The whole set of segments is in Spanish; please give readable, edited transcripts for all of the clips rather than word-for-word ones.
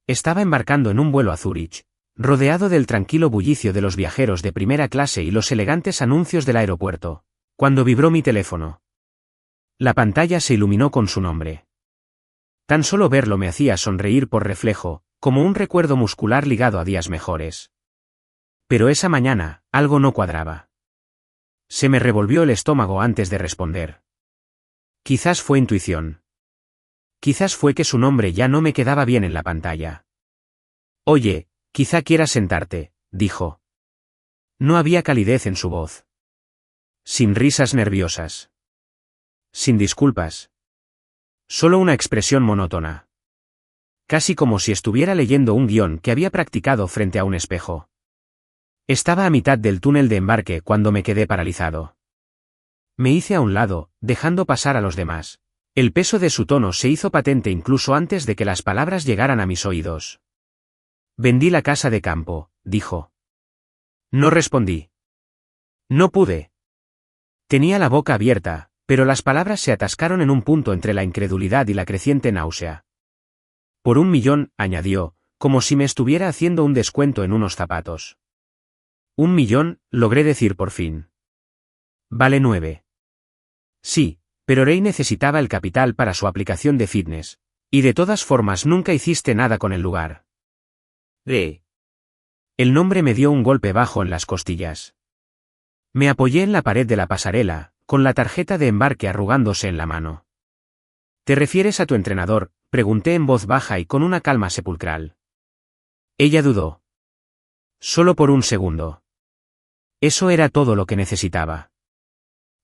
Estaba embarcando en un vuelo a Zúrich, rodeado del tranquilo bullicio de los viajeros de primera clase y los elegantes anuncios del aeropuerto, cuando vibró mi teléfono. La pantalla se iluminó con su nombre. Tan solo verlo me hacía sonreír por reflejo, como un recuerdo muscular ligado a días mejores. Pero esa mañana, algo no cuadraba. Se me revolvió el estómago antes de responder. Quizás fue intuición. Quizás fue que su nombre ya no me quedaba bien en la pantalla. Oye, quizá quieras sentarte, dijo. No había calidez en su voz. Sin risas nerviosas. Sin disculpas. Solo una expresión monótona. Casi como si estuviera leyendo un guión que había practicado frente a un espejo. Estaba a mitad del túnel de embarque cuando me quedé paralizado. Me hice a un lado, dejando pasar a los demás. El peso de su tono se hizo patente incluso antes de que las palabras llegaran a mis oídos. Vendí la casa de campo, dijo. No respondí. No pude. Tenía la boca abierta, pero las palabras se atascaron en un punto entre la incredulidad y la creciente náusea. Por 1.000.000, añadió, como si me estuviera haciendo un descuento en unos zapatos. 1.000.000, logré decir por fin. Vale 9. Sí, pero Rey necesitaba el capital para su aplicación de fitness, y de todas formas nunca hiciste nada con el lugar. El nombre me dio un golpe bajo en las costillas. Me apoyé en la pared de la pasarela, con la tarjeta de embarque arrugándose en la mano. ¿Te refieres a tu entrenador?, pregunté en voz baja y con una calma sepulcral. Ella dudó. Solo por un segundo. Eso era todo lo que necesitaba.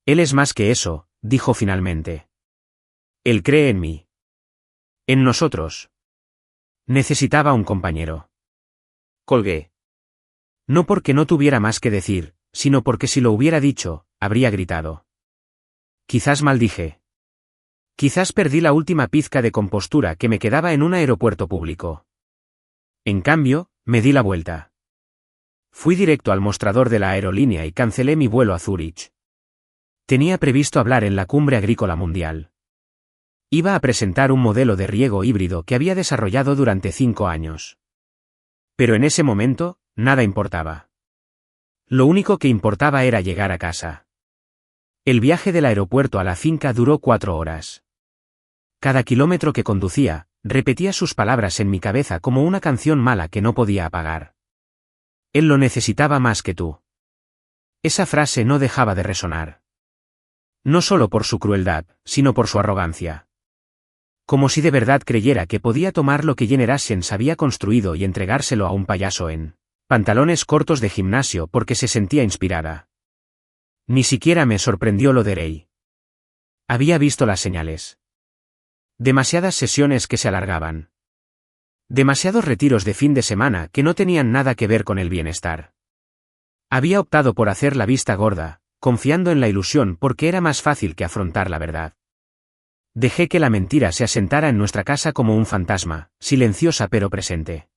Él es más que eso, dijo finalmente. Él cree en mí. En nosotros. Necesitaba un compañero. Colgué. No porque no tuviera más que decir, sino porque si lo hubiera dicho, habría gritado. Quizás maldije. Quizás perdí la última pizca de compostura que me quedaba en un aeropuerto público. En cambio, me di la vuelta. Fui directo al mostrador de la aerolínea y cancelé mi vuelo a Zúrich. Tenía previsto hablar en la Cumbre Agrícola Mundial. Iba a presentar un modelo de riego híbrido que había desarrollado durante 5 años. Pero en ese momento, nada importaba. Lo único que importaba era llegar a casa. El viaje del aeropuerto a la finca duró 4 horas. Cada kilómetro que conducía, repetía sus palabras en mi cabeza como una canción mala que no podía apagar. Él lo necesitaba más que tú. Esa frase no dejaba de resonar. No solo por su crueldad, sino por su arrogancia. Como si de verdad creyera que podía tomar lo que Jane Erasmus había construido y entregárselo a un payaso en pantalones cortos de gimnasio porque se sentía inspirada. Ni siquiera me sorprendió lo de Rey. Había visto las señales. Demasiadas sesiones que se alargaban. Demasiados retiros de fin de semana que no tenían nada que ver con el bienestar. Había optado por hacer la vista gorda, confiando en la ilusión porque era más fácil que afrontar la verdad. Dejé que la mentira se asentara en nuestra casa como un fantasma, silenciosa pero presente.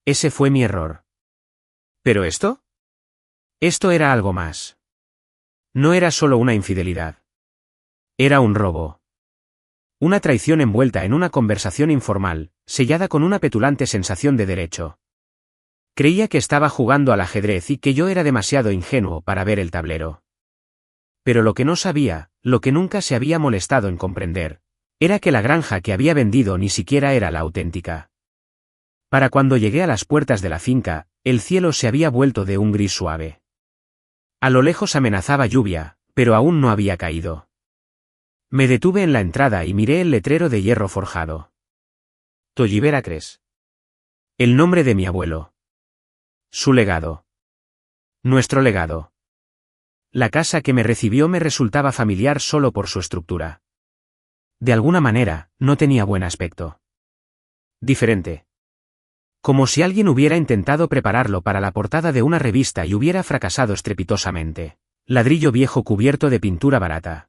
Ese fue mi error. ¿Pero esto? Esto era algo más. No era solo una infidelidad. Era un robo. Una traición envuelta en una conversación informal, sellada con una petulante sensación de derecho. Creía que estaba jugando al ajedrez y que yo era demasiado ingenuo para ver el tablero. Pero lo que no sabía, lo que nunca se había molestado en comprender, era que la granja que había vendido ni siquiera era la auténtica. Para cuando llegué a las puertas de la finca, el cielo se había vuelto de un gris suave. A lo lejos amenazaba lluvia, pero aún no había caído. Me detuve en la entrada y miré el letrero de hierro forjado. Tolliver Acres. El nombre de mi abuelo. Su legado. Nuestro legado. La casa que me recibió me resultaba familiar solo por su estructura. De alguna manera, no tenía buen aspecto. Diferente. Como si alguien hubiera intentado prepararlo para la portada de una revista y hubiera fracasado estrepitosamente. Ladrillo viejo cubierto de pintura barata.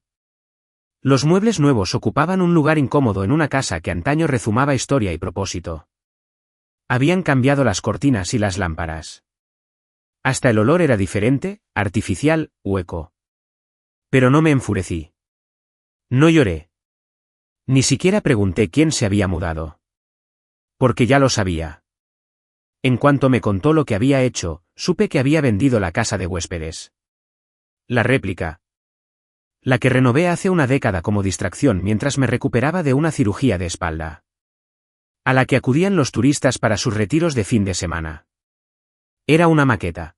Los muebles nuevos ocupaban un lugar incómodo en una casa que antaño rezumaba historia y propósito. Habían cambiado las cortinas y las lámparas. Hasta el olor era diferente, artificial, hueco. Pero no me enfurecí. No lloré. Ni siquiera pregunté quién se había mudado. Porque ya lo sabía. En cuanto me contó lo que había hecho, supe que había vendido la casa de huéspedes. La réplica. La que renové hace una década como distracción mientras me recuperaba de una cirugía de espalda. A la que acudían los turistas para sus retiros de fin de semana. Era una maqueta.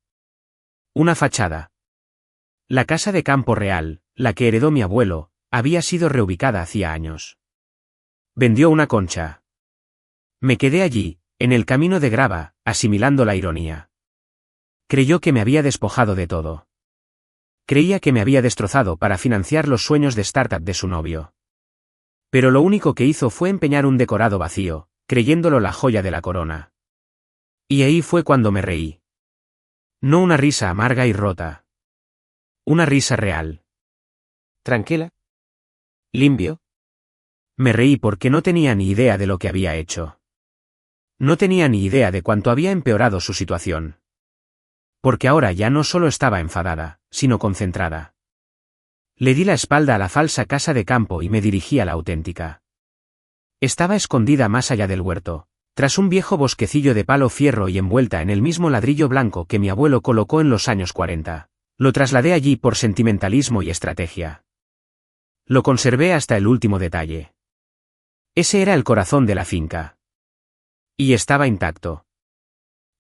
Una fachada. La casa de campo real, la que heredó mi abuelo, había sido reubicada hacía años. Vendió una concha. Me quedé allí, en el camino de grava, asimilando la ironía. Creyó que me había despojado de todo. Creía que me había destrozado para financiar los sueños de startup de su novio. Pero lo único que hizo fue empeñar un decorado vacío, creyéndolo la joya de la corona. Y ahí fue cuando me reí. No una risa amarga y rota. Una risa real. ¿Tranquila? ¿Limpio? Me reí porque no tenía ni idea de lo que había hecho. No tenía ni idea de cuánto había empeorado su situación. Porque ahora ya no solo estaba enfadada, sino concentrada. Le di la espalda a la falsa casa de campo y me dirigí a la auténtica. Estaba escondida más allá del huerto, tras un viejo bosquecillo de palo fierro y envuelta en el mismo ladrillo blanco que mi abuelo colocó en los años 40. Lo trasladé allí por sentimentalismo y estrategia. Lo conservé hasta el último detalle. Ese era el corazón de la finca. Y estaba intacto.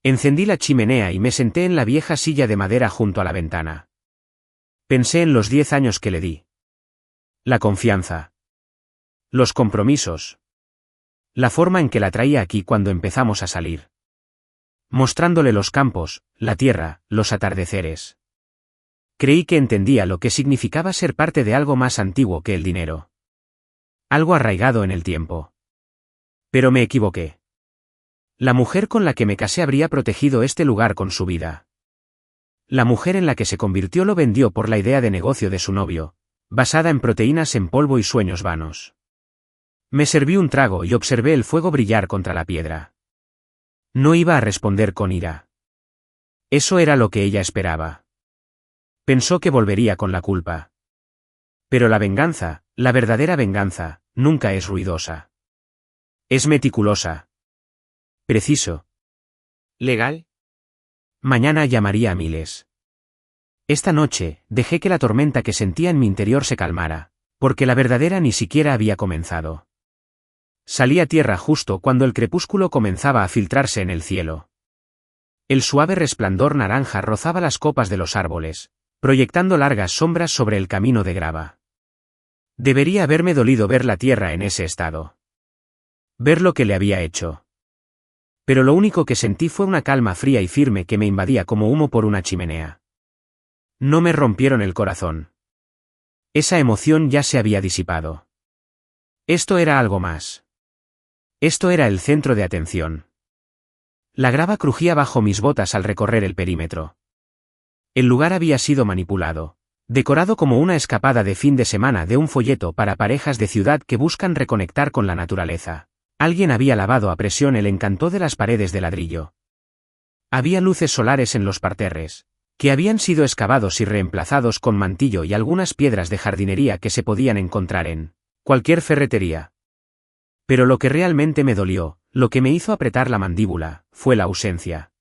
Encendí la chimenea y me senté en la vieja silla de madera junto a la ventana. Pensé en los 10 años que le di. La confianza. Los compromisos. La forma en que la traía aquí cuando empezamos a salir. Mostrándole los campos, la tierra, los atardeceres. Creí que entendía lo que significaba ser parte de algo más antiguo que el dinero. Algo arraigado en el tiempo. Pero me equivoqué. La mujer con la que me casé habría protegido este lugar con su vida. La mujer en la que se convirtió lo vendió por la idea de negocio de su novio, basada en proteínas en polvo y sueños vanos. Me serví un trago y observé el fuego brillar contra la piedra. No iba a responder con ira. Eso era lo que ella esperaba. Pensó que volvería con la culpa. Pero la venganza, la verdadera venganza, nunca es ruidosa. Es meticulosa. Preciso. ¿Legal? Mañana llamaría a miles. Esta noche, dejé que la tormenta que sentía en mi interior se calmara, porque la verdadera ni siquiera había comenzado. Salí a tierra justo cuando el crepúsculo comenzaba a filtrarse en el cielo. El suave resplandor naranja rozaba las copas de los árboles, proyectando largas sombras sobre el camino de grava. Debería haberme dolido ver la tierra en ese estado. Ver lo que le había hecho. Pero lo único que sentí fue una calma fría y firme que me invadía como humo por una chimenea. No me rompieron el corazón. Esa emoción ya se había disipado. Esto era algo más. Esto era el centro de atención. La grava crujía bajo mis botas al recorrer el perímetro. El lugar había sido manipulado, decorado como una escapada de fin de semana de un folleto para parejas de ciudad que buscan reconectar con la naturaleza. Alguien había lavado a presión el encanto de las paredes de ladrillo. Había luces solares en los parterres, que habían sido excavados y reemplazados con mantillo y algunas piedras de jardinería que se podían encontrar en cualquier ferretería. Pero lo que realmente me dolió, lo que me hizo apretar la mandíbula, fue la ausencia.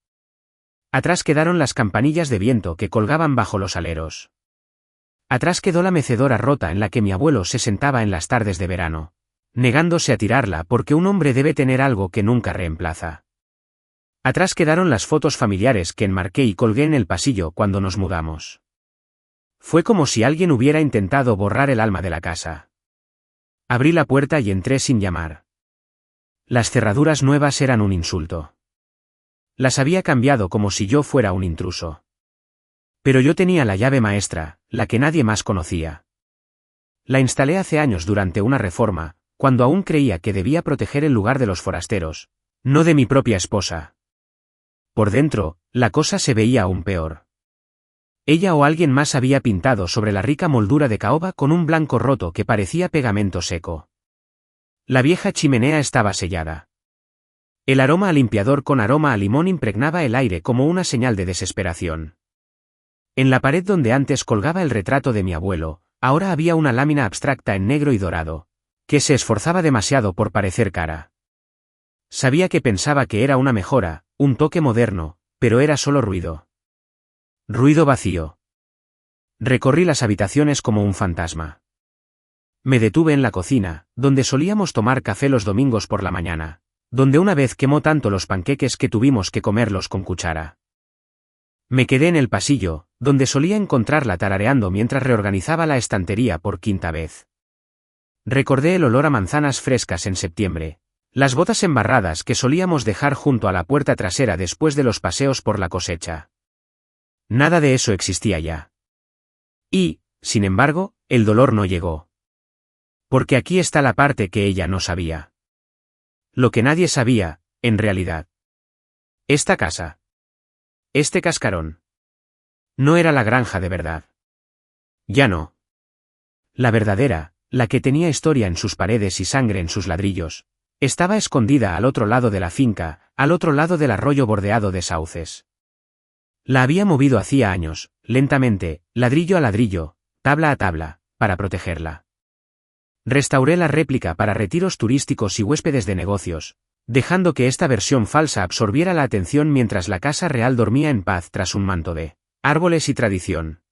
Atrás quedaron las campanillas de viento que colgaban bajo los aleros. Atrás quedó la mecedora rota en la que mi abuelo se sentaba en las tardes de verano, negándose a tirarla porque un hombre debe tener algo que nunca reemplaza. Atrás quedaron las fotos familiares que enmarqué y colgué en el pasillo cuando nos mudamos. Fue como si alguien hubiera intentado borrar el alma de la casa. Abrí la puerta y entré sin llamar. Las cerraduras nuevas eran un insulto. Las había cambiado como si yo fuera un intruso. Pero yo tenía la llave maestra, la que nadie más conocía. La instalé hace años durante una reforma, cuando aún creía que debía proteger el lugar de los forasteros, no de mi propia esposa. Por dentro, la cosa se veía aún peor. Ella o alguien más había pintado sobre la rica moldura de caoba con un blanco roto que parecía pegamento seco. La vieja chimenea estaba sellada. El aroma a limpiador con aroma a limón impregnaba el aire como una señal de desesperación. En la pared donde antes colgaba el retrato de mi abuelo, ahora había una lámina abstracta en negro y dorado, que se esforzaba demasiado por parecer cara. Sabía que pensaba que era una mejora, un toque moderno, pero era solo ruido. Ruido vacío. Recorrí las habitaciones como un fantasma. Me detuve en la cocina, donde solíamos tomar café los domingos por la mañana, donde una vez quemó tanto los panqueques que tuvimos que comerlos con cuchara. Me quedé en el pasillo, donde solía encontrarla tarareando mientras reorganizaba la estantería por quinta vez. Recordé el olor a manzanas frescas en septiembre, las botas embarradas que solíamos dejar junto a la puerta trasera después de los paseos por la cosecha. Nada de eso existía ya. Y, sin embargo, el dolor no llegó. Porque aquí está la parte que ella no sabía. Lo que nadie sabía, en realidad. Esta casa. Este cascarón. No era la granja de verdad. Ya no. La verdadera, la que tenía historia en sus paredes y sangre en sus ladrillos, estaba escondida al otro lado de la finca, al otro lado del arroyo bordeado de sauces. La había movido hacía años, lentamente, ladrillo a ladrillo, tabla a tabla, para protegerla. Restauré la réplica para retiros turísticos y huéspedes de negocios, dejando que esta versión falsa absorbiera la atención mientras la casa real dormía en paz tras un manto de árboles y tradición.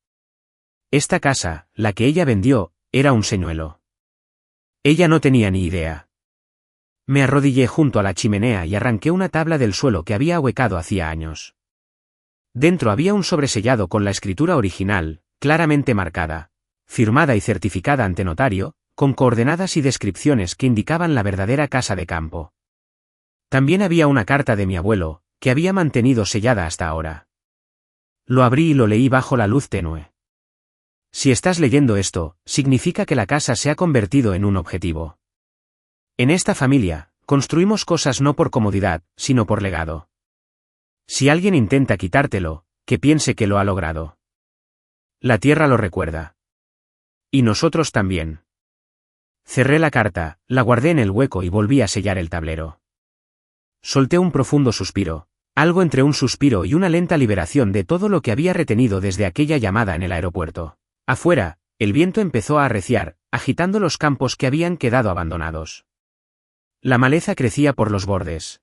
Esta casa, la que ella vendió, era un señuelo. Ella no tenía ni idea. Me arrodillé junto a la chimenea y arranqué una tabla del suelo que había ahuecado hacía años. Dentro había un sobresellado con la escritura original, claramente marcada, firmada y certificada ante notario, con coordenadas y descripciones que indicaban la verdadera casa de campo. También había una carta de mi abuelo, que había mantenido sellada hasta ahora. Lo abrí y lo leí bajo la luz tenue. Si estás leyendo esto, significa que la casa se ha convertido en un objetivo. En esta familia, construimos cosas no por comodidad, sino por legado. Si alguien intenta quitártelo, que piense que lo ha logrado. La tierra lo recuerda. Y nosotros también. Cerré la carta, la guardé en el hueco y volví a sellar el tablero. Solté un profundo suspiro, algo entre un suspiro y una lenta liberación de todo lo que había retenido desde aquella llamada en el aeropuerto. Afuera, el viento empezó a arreciar, agitando los campos que habían quedado abandonados. La maleza crecía por los bordes.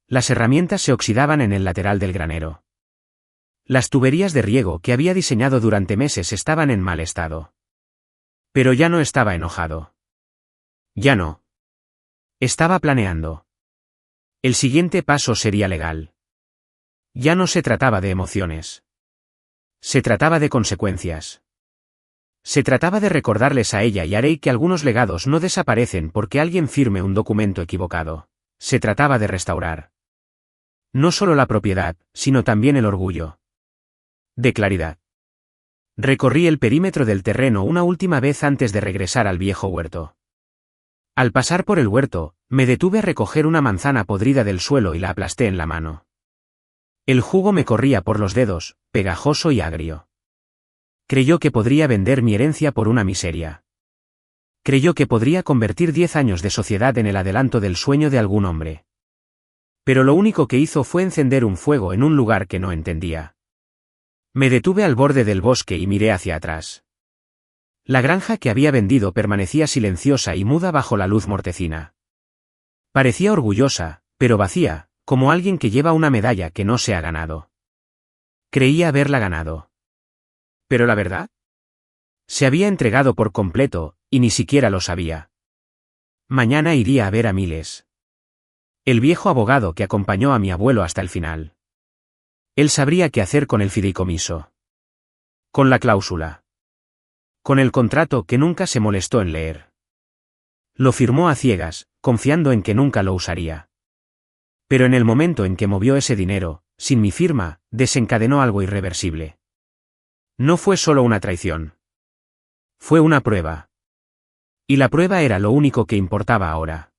Las herramientas se oxidaban en el lateral del granero. Las tuberías de riego que había diseñado durante meses estaban en mal estado. Pero ya no estaba enojado. Ya no. Estaba planeando. El siguiente paso sería legal. Ya no se trataba de emociones. Se trataba de consecuencias. Se trataba de recordarles a ella y a Rey que algunos legados no desaparecen porque alguien firme un documento equivocado. Se trataba de restaurar. No solo la propiedad, sino también el orgullo. De claridad. Recorrí el perímetro del terreno una última vez antes de regresar al viejo huerto. Al pasar por el huerto, me detuve a recoger una manzana podrida del suelo y la aplasté en la mano. El jugo me corría por los dedos, pegajoso y agrio. Creyó que podría vender mi herencia por una miseria. Creyó que podría convertir 10 años de sociedad en el adelanto del sueño de algún hombre. Pero lo único que hizo fue encender un fuego en un lugar que no entendía. Me detuve al borde del bosque y miré hacia atrás. La granja que había vendido permanecía silenciosa y muda bajo la luz mortecina. Parecía orgullosa, pero vacía, como alguien que lleva una medalla que no se ha ganado. Creía haberla ganado. ¿Pero la verdad? Se había entregado por completo, y ni siquiera lo sabía. Mañana iría a ver a Miles. El viejo abogado que acompañó a mi abuelo hasta el final. Él sabría qué hacer con el fideicomiso. Con la cláusula. Con el contrato que nunca se molestó en leer. Lo firmó a ciegas, confiando en que nunca lo usaría. Pero en el momento en que movió ese dinero, sin mi firma, desencadenó algo irreversible. No fue solo una traición. Fue una prueba. Y la prueba era lo único que importaba ahora.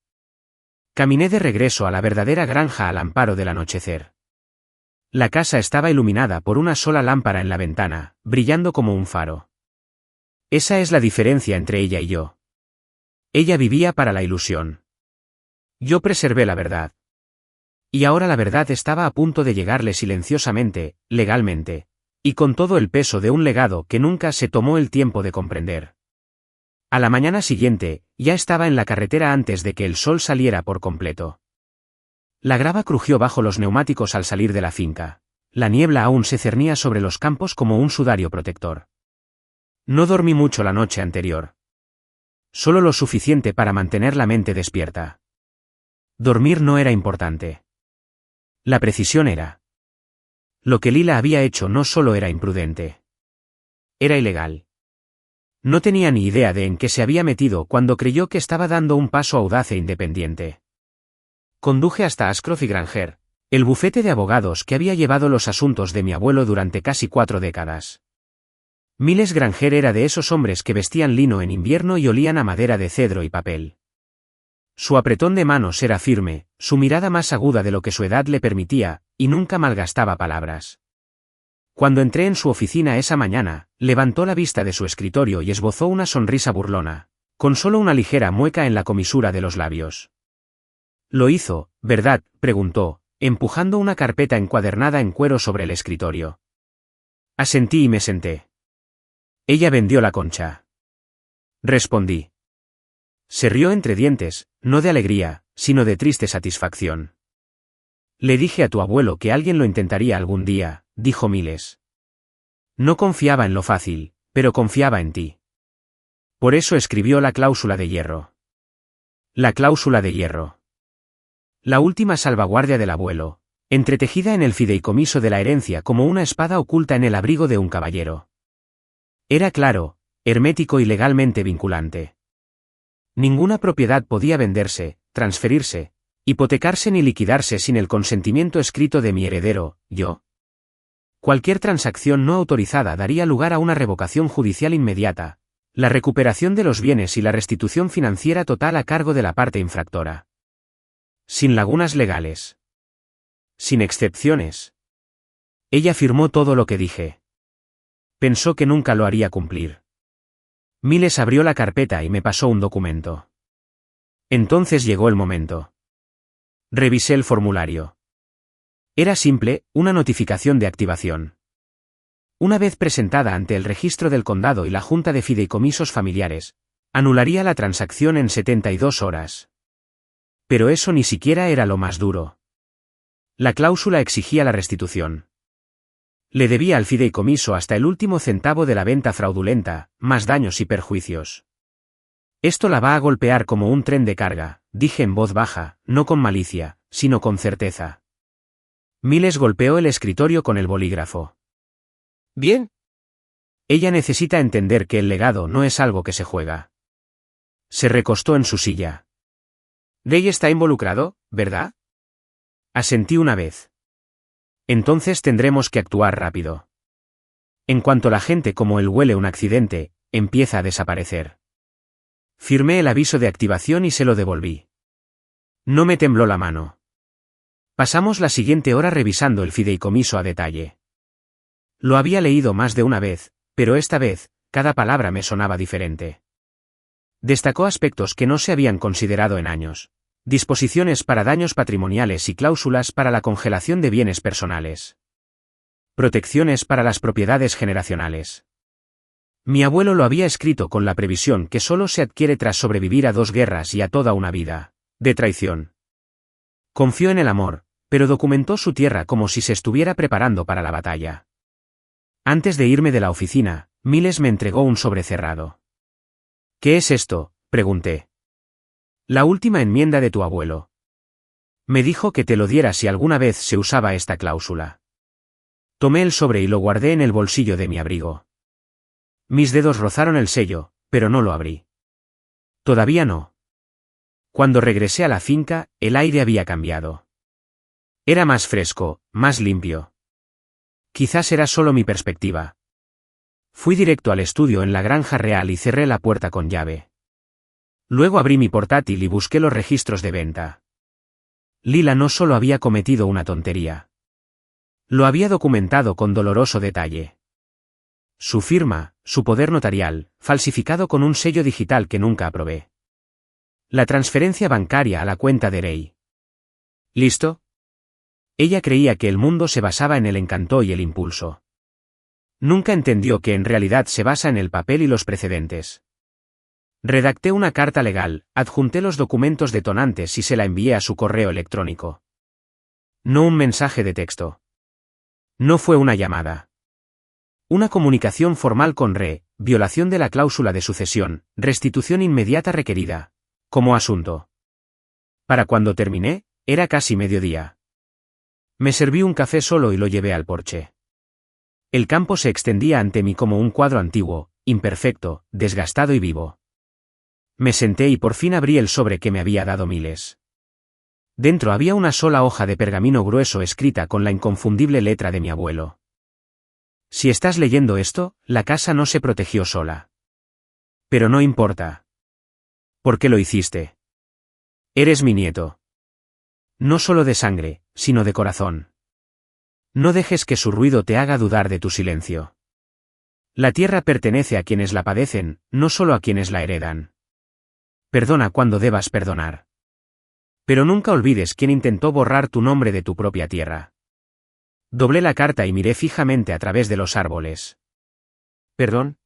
Caminé de regreso a la verdadera granja al amparo del anochecer. La casa estaba iluminada por una sola lámpara en la ventana, brillando como un faro. Esa es la diferencia entre ella y yo. Ella vivía para la ilusión. Yo preservé la verdad. Y ahora la verdad estaba a punto de llegarle silenciosamente, legalmente, y con todo el peso de un legado que nunca se tomó el tiempo de comprender. A la mañana siguiente, ya estaba en la carretera antes de que el sol saliera por completo. La grava crujió bajo los neumáticos al salir de la finca. La niebla aún se cernía sobre los campos como un sudario protector. No dormí mucho la noche anterior. Solo lo suficiente para mantener la mente despierta. Dormir no era importante. La precisión era. Lo que Lila había hecho no solo era imprudente. Era ilegal. No tenía ni idea de en qué se había metido cuando creyó que estaba dando un paso audaz e independiente. Conduje hasta Ashcroft y Granger, el bufete de abogados que había llevado los asuntos de mi abuelo durante casi 4 décadas. Miles Granger era de esos hombres que vestían lino en invierno y olían a madera de cedro y papel. Su apretón de manos era firme, su mirada más aguda de lo que su edad le permitía, y nunca malgastaba palabras. Cuando entré en su oficina esa mañana, levantó la vista de su escritorio y esbozó una sonrisa burlona, con solo una ligera mueca en la comisura de los labios. «Lo hizo, ¿verdad?», preguntó, empujando una carpeta encuadernada en cuero sobre el escritorio. Asentí y me senté. «Ella vendió la concha», respondí. Se rió entre dientes, no de alegría, sino de triste satisfacción. «Le dije a tu abuelo que alguien lo intentaría algún día», dijo Miles. «No confiaba en lo fácil, pero confiaba en ti. Por eso escribió la cláusula de hierro». La cláusula de hierro. La última salvaguardia del abuelo, entretejida en el fideicomiso de la herencia como una espada oculta en el abrigo de un caballero. Era claro, hermético y legalmente vinculante. Ninguna propiedad podía venderse, transferirse, hipotecarse ni liquidarse sin el consentimiento escrito de mi heredero, yo. Cualquier transacción no autorizada daría lugar a una revocación judicial inmediata, la recuperación de los bienes y la restitución financiera total a cargo de la parte infractora. Sin lagunas legales. Sin excepciones. Ella firmó todo lo que dije. Pensó que nunca lo haría cumplir. Miles abrió la carpeta y me pasó un documento. Entonces llegó el momento. Revisé el formulario. Era simple, una notificación de activación. Una vez presentada ante el registro del condado y la Junta de Fideicomisos Familiares, anularía la transacción en 72 horas. Pero eso ni siquiera era lo más duro. La cláusula exigía la restitución. Le debía al fideicomiso hasta el último centavo de la venta fraudulenta, más daños y perjuicios. Esto la va a golpear como un tren de carga, dije en voz baja, no con malicia, sino con certeza. Miles golpeó el escritorio con el bolígrafo. ¿Bien? Ella necesita entender que el legado no es algo que se juega. Se recostó en su silla. Rey está involucrado, ¿verdad? Asentí una vez. Entonces tendremos que actuar rápido. En cuanto la gente como él huele un accidente, empieza a desaparecer. Firmé el aviso de activación y se lo devolví. No me tembló la mano. Pasamos la siguiente hora revisando el fideicomiso a detalle. Lo había leído más de una vez, pero esta vez, cada palabra me sonaba diferente. Destacó aspectos que no se habían considerado en años. Disposiciones para daños patrimoniales y cláusulas para la congelación de bienes personales. Protecciones para las propiedades generacionales. Mi abuelo lo había escrito con la previsión que solo se adquiere tras sobrevivir a 2 guerras y a toda una vida de traición. Confió en el amor, pero documentó su tierra como si se estuviera preparando para la batalla. Antes de irme de la oficina, Miles me entregó un sobre cerrado. ¿Qué es esto?, pregunté. La última enmienda de tu abuelo. Me dijo que te lo diera si alguna vez se usaba esta cláusula. Tomé el sobre y lo guardé en el bolsillo de mi abrigo. Mis dedos rozaron el sello, pero no lo abrí. Todavía no. Cuando regresé a la finca, el aire había cambiado. Era más fresco, más limpio. Quizás era solo mi perspectiva. Fui directo al estudio en la granja real y cerré la puerta con llave. Luego abrí mi portátil y busqué los registros de venta. Lila no solo había cometido una tontería. Lo había documentado con doloroso detalle. Su firma, su poder notarial, falsificado con un sello digital que nunca aprobé. La transferencia bancaria a la cuenta de Rey. ¿Listo? Ella creía que el mundo se basaba en el encanto y el impulso. Nunca entendió que en realidad se basa en el papel y los precedentes. Redacté una carta legal, adjunté los documentos detonantes y se la envié a su correo electrónico. No un mensaje de texto. No fue una llamada. Una comunicación formal con violación de la cláusula de sucesión, restitución inmediata requerida. Como asunto. Para cuando terminé, era casi mediodía. Me serví un café solo y lo llevé al porche. El campo se extendía ante mí como un cuadro antiguo, imperfecto, desgastado y vivo. Me senté y por fin abrí el sobre que me había dado Miles. Dentro había una sola hoja de pergamino grueso escrita con la inconfundible letra de mi abuelo. Si estás leyendo esto, la casa no se protegió sola. Pero no importa. ¿Por qué lo hiciste? Eres mi nieto. No solo de sangre, sino de corazón. No dejes que su ruido te haga dudar de tu silencio. La tierra pertenece a quienes la padecen, no solo a quienes la heredan. Perdona cuando debas perdonar. Pero nunca olvides quién intentó borrar tu nombre de tu propia tierra. Doblé la carta y miré fijamente a través de los árboles. ¿Perdón?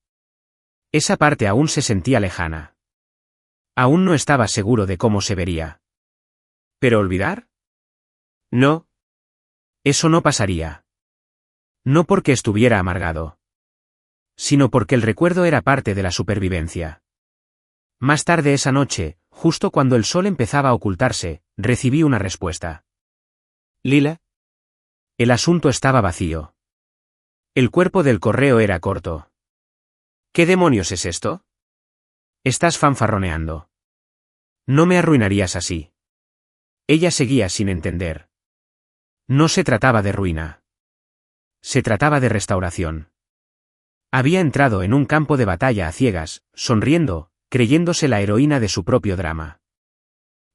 Esa parte aún se sentía lejana. Aún no estaba seguro de cómo se vería. ¿Pero olvidar? No. Eso no pasaría. No porque estuviera amargado. Sino porque el recuerdo era parte de la supervivencia. Más tarde esa noche, justo cuando el sol empezaba a ocultarse, recibí una respuesta. ¿Lila? El asunto estaba vacío. El cuerpo del correo era corto. ¿Qué demonios es esto? Estás fanfarroneando. No me arruinarías así. Ella seguía sin entender. No se trataba de ruina. Se trataba de restauración. Había entrado en un campo de batalla a ciegas, sonriendo, creyéndose la heroína de su propio drama.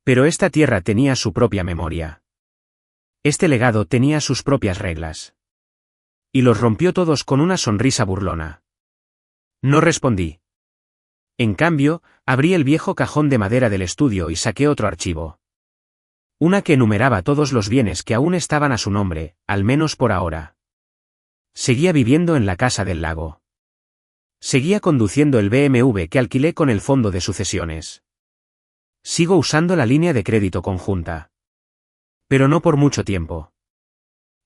Pero esta tierra tenía su propia memoria. Este legado tenía sus propias reglas. Y los rompió todos con una sonrisa burlona. No respondí. En cambio, abrí el viejo cajón de madera del estudio y saqué otro archivo. Una que enumeraba todos los bienes que aún estaban a su nombre, al menos por ahora. Seguía viviendo en la casa del lago. Seguía conduciendo el BMW que alquilé con el fondo de sucesiones. Sigo usando la línea de crédito conjunta. Pero no por mucho tiempo.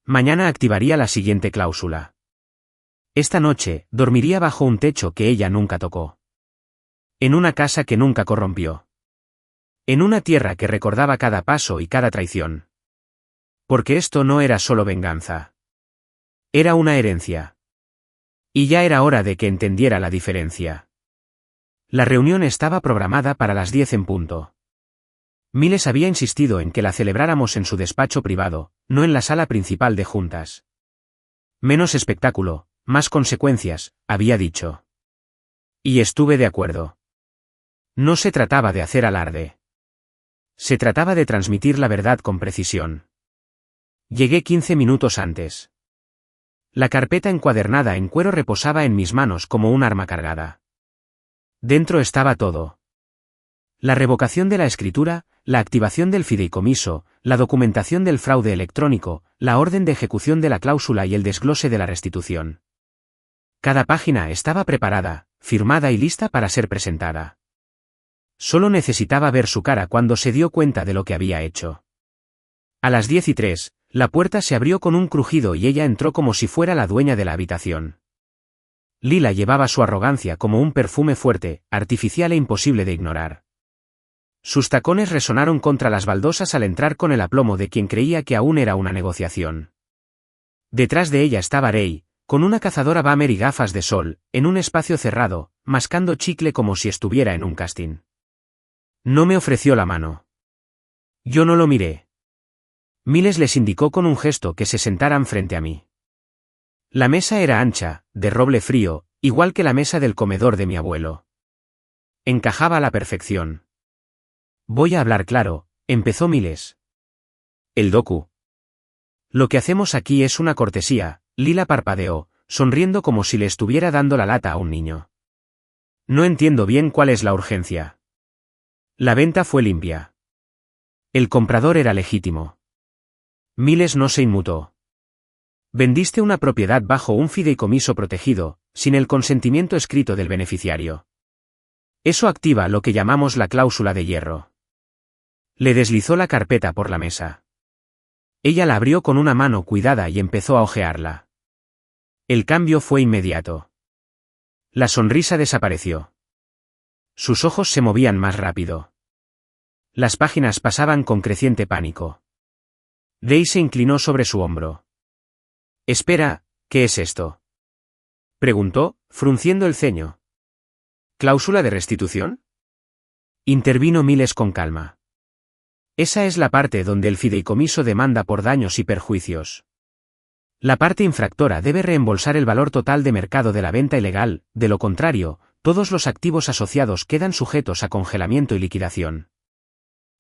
Mañana activaría la siguiente cláusula. Esta noche, dormiría bajo un techo que ella nunca tocó. En una casa que nunca corrompió. En una tierra que recordaba cada paso y cada traición. Porque esto no era solo venganza. Era una herencia. Y ya era hora de que entendiera la diferencia. La reunión estaba programada para las 10 en punto. Miles había insistido en que la celebráramos en su despacho privado, no en la sala principal de juntas. Menos espectáculo, más consecuencias, había dicho. Y estuve de acuerdo. No se trataba de hacer alarde. Se trataba de transmitir la verdad con precisión. Llegué 15 minutos antes. La carpeta encuadernada en cuero reposaba en mis manos como un arma cargada. Dentro estaba todo. La revocación de la escritura, la activación del fideicomiso, la documentación del fraude electrónico, la orden de ejecución de la cláusula y el desglose de la restitución. Cada página estaba preparada, firmada y lista para ser presentada. Solo necesitaba ver su cara cuando se dio cuenta de lo que había hecho. A las 10:03, la puerta se abrió con un crujido y ella entró como si fuera la dueña de la habitación. Lila llevaba su arrogancia como un perfume fuerte, artificial e imposible de ignorar. Sus tacones resonaron contra las baldosas al entrar con el aplomo de quien creía que aún era una negociación. Detrás de ella estaba Rey, con una cazadora Bammer y gafas de sol, en un espacio cerrado, mascando chicle como si estuviera en un casting. No me ofreció la mano. Yo no lo miré. Miles les indicó con un gesto que se sentaran frente a mí. La mesa era ancha, de roble frío, igual que la mesa del comedor de mi abuelo. Encajaba a la perfección. Voy a hablar claro, empezó Miles. El docu. Lo que hacemos aquí es una cortesía, Lila parpadeó, sonriendo como si le estuviera dando la lata a un niño. No entiendo bien cuál es la urgencia. La venta fue limpia. El comprador era legítimo. Miles no se inmutó. Vendiste una propiedad bajo un fideicomiso protegido, sin el consentimiento escrito del beneficiario. Eso activa lo que llamamos la cláusula de hierro. Le deslizó la carpeta por la mesa. Ella la abrió con una mano cuidada y empezó a hojearla. El cambio fue inmediato. La sonrisa desapareció. Sus ojos se movían más rápido. Las páginas pasaban con creciente pánico. Day se inclinó sobre su hombro. Espera, ¿qué es esto?, preguntó, frunciendo el ceño. ¿Cláusula de restitución? Intervino Miles con calma. Esa es la parte donde el fideicomiso demanda por daños y perjuicios. La parte infractora debe reembolsar el valor total de mercado de la venta ilegal, de lo contrario, todos los activos asociados quedan sujetos a congelamiento y liquidación.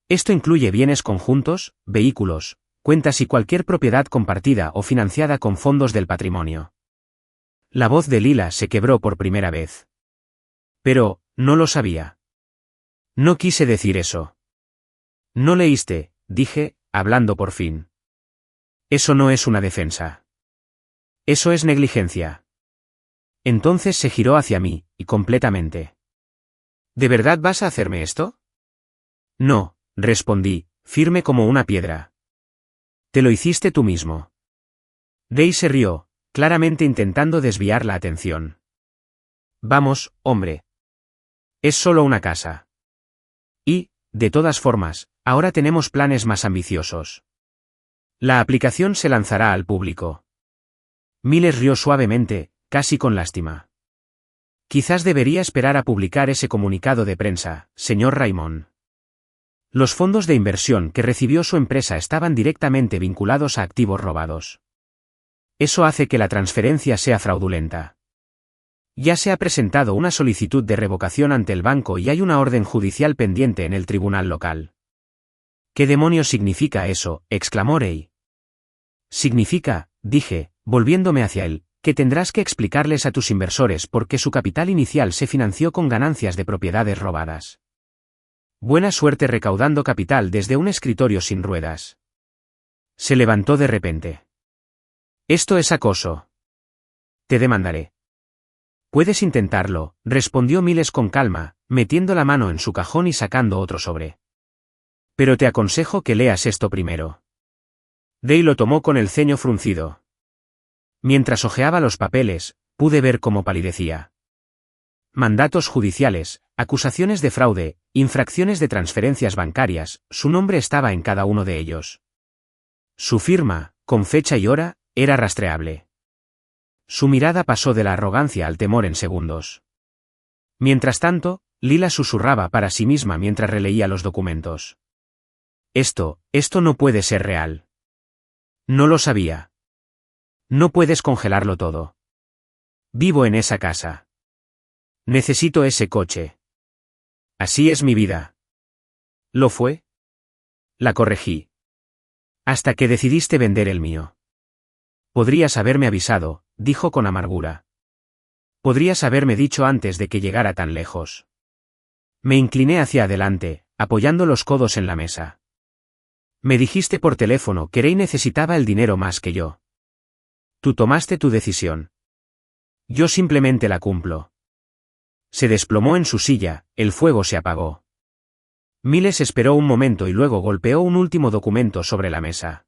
Esto incluye bienes conjuntos, vehículos, cuentas y cualquier propiedad compartida o financiada con fondos del patrimonio. La voz de Lila se quebró por primera vez. Pero, no lo sabía. No quise decir eso. No leíste, dije, hablando por fin. Eso no es una defensa. Eso es negligencia. Entonces se giró hacia mí, y completamente. ¿De verdad vas a hacerme esto? No, respondí, firme como una piedra. Te lo hiciste tú mismo. Day se rió, claramente intentando desviar la atención. Vamos, hombre. Es solo una casa. Y, de todas formas, ahora tenemos planes más ambiciosos. La aplicación se lanzará al público. Miles rió suavemente, casi con lástima. Quizás debería esperar a publicar ese comunicado de prensa, señor Raymond. Los fondos de inversión que recibió su empresa estaban directamente vinculados a activos robados. Eso hace que la transferencia sea fraudulenta. Ya se ha presentado una solicitud de revocación ante el banco y hay una orden judicial pendiente en el tribunal local. ¿Qué demonios significa eso?, exclamó Ray. Significa, dije, volviéndome hacia él, que tendrás que explicarles a tus inversores por qué su capital inicial se financió con ganancias de propiedades robadas. Buena suerte recaudando capital desde un escritorio sin ruedas. Se levantó de repente. Esto es acoso. Te demandaré. Puedes intentarlo, respondió Miles con calma, metiendo la mano en su cajón y sacando otro sobre. Pero te aconsejo que leas esto primero. Day lo tomó con el ceño fruncido. Mientras hojeaba los papeles, pude ver cómo palidecía. Mandatos judiciales, acusaciones de fraude, infracciones de transferencias bancarias, su nombre estaba en cada uno de ellos. Su firma, con fecha y hora, era rastreable. Su mirada pasó de la arrogancia al temor en segundos. Mientras tanto, Lila susurraba para sí misma mientras releía los documentos. Esto no puede ser real. No lo sabía. No puedes congelarlo todo. Vivo en esa casa. Necesito ese coche. Así es mi vida. ¿Lo fue? La corregí. Hasta que decidiste vender el mío. Podrías haberme avisado, dijo con amargura. Podrías haberme dicho antes de que llegara tan lejos. Me incliné hacia adelante, apoyando los codos en la mesa. Me dijiste por teléfono que Ray necesitaba el dinero más que yo. Tú tomaste tu decisión. Yo simplemente la cumplo. Se desplomó en su silla, el fuego se apagó. Miles esperó un momento y luego golpeó un último documento sobre la mesa.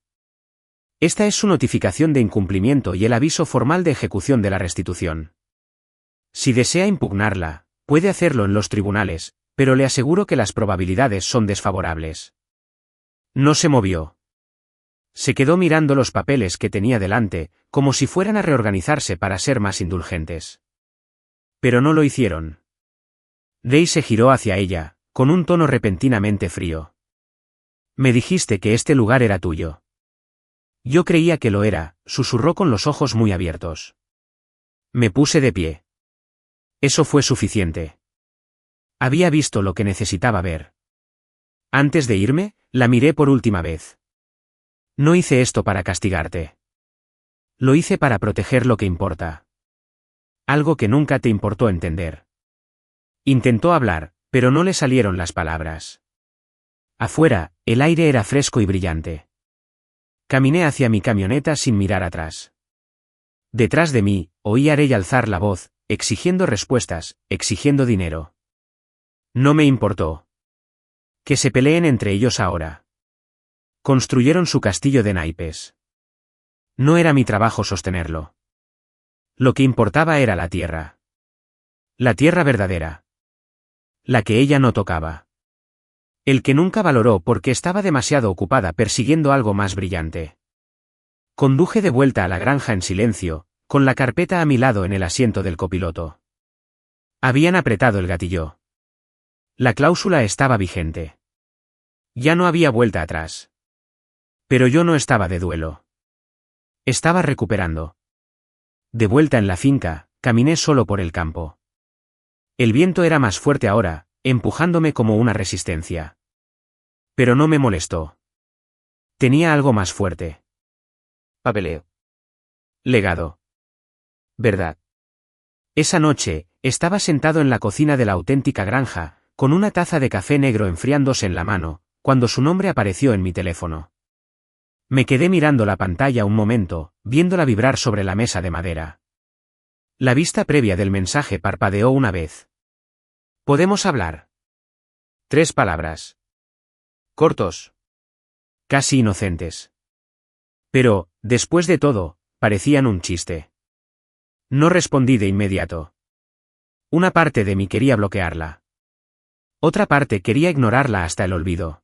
Esta es su notificación de incumplimiento y el aviso formal de ejecución de la restitución. Si desea impugnarla, puede hacerlo en los tribunales, pero le aseguro que las probabilidades son desfavorables. No se movió. Se quedó mirando los papeles que tenía delante, como si fueran a reorganizarse para ser más indulgentes. Pero no lo hicieron. Day se giró hacia ella, con un tono repentinamente frío. Me dijiste que este lugar era tuyo. Yo creía que lo era, susurró con los ojos muy abiertos. Me puse de pie. Eso fue suficiente. Había visto lo que necesitaba ver. Antes de irme, la miré por última vez. No hice esto para castigarte. Lo hice para proteger lo que importa. Algo que nunca te importó entender. Intentó hablar, pero no le salieron las palabras. Afuera, el aire era fresco y brillante. Caminé hacia mi camioneta sin mirar atrás. Detrás de mí, oí a Ray alzar la voz, exigiendo respuestas, exigiendo dinero. No me importó. Que se peleen entre ellos ahora. Construyeron su castillo de naipes. No era mi trabajo sostenerlo. Lo que importaba era la tierra. La tierra verdadera. La que ella no tocaba. El que nunca valoró porque estaba demasiado ocupada persiguiendo algo más brillante. Conduje de vuelta a la granja en silencio, con la carpeta a mi lado en el asiento del copiloto. Habían apretado el gatillo. La cláusula estaba vigente. Ya no había vuelta atrás. Pero yo no estaba de duelo. Estaba recuperando. De vuelta en la finca, caminé solo por el campo. El viento era más fuerte ahora, empujándome como una resistencia. Pero no me molestó. Tenía algo más fuerte. Papeleo. Legado. Verdad. Esa noche, estaba sentado en la cocina de la auténtica granja, con una taza de café negro enfriándose en la mano, cuando su nombre apareció en mi teléfono. Me quedé mirando la pantalla un momento, viéndola vibrar sobre la mesa de madera. La vista previa del mensaje parpadeó una vez. ¿Podemos hablar? 3 palabras. Cortos. Casi inocentes. Pero, después de todo, parecían un chiste. No respondí de inmediato. Una parte de mí quería bloquearla. Otra parte quería ignorarla hasta el olvido.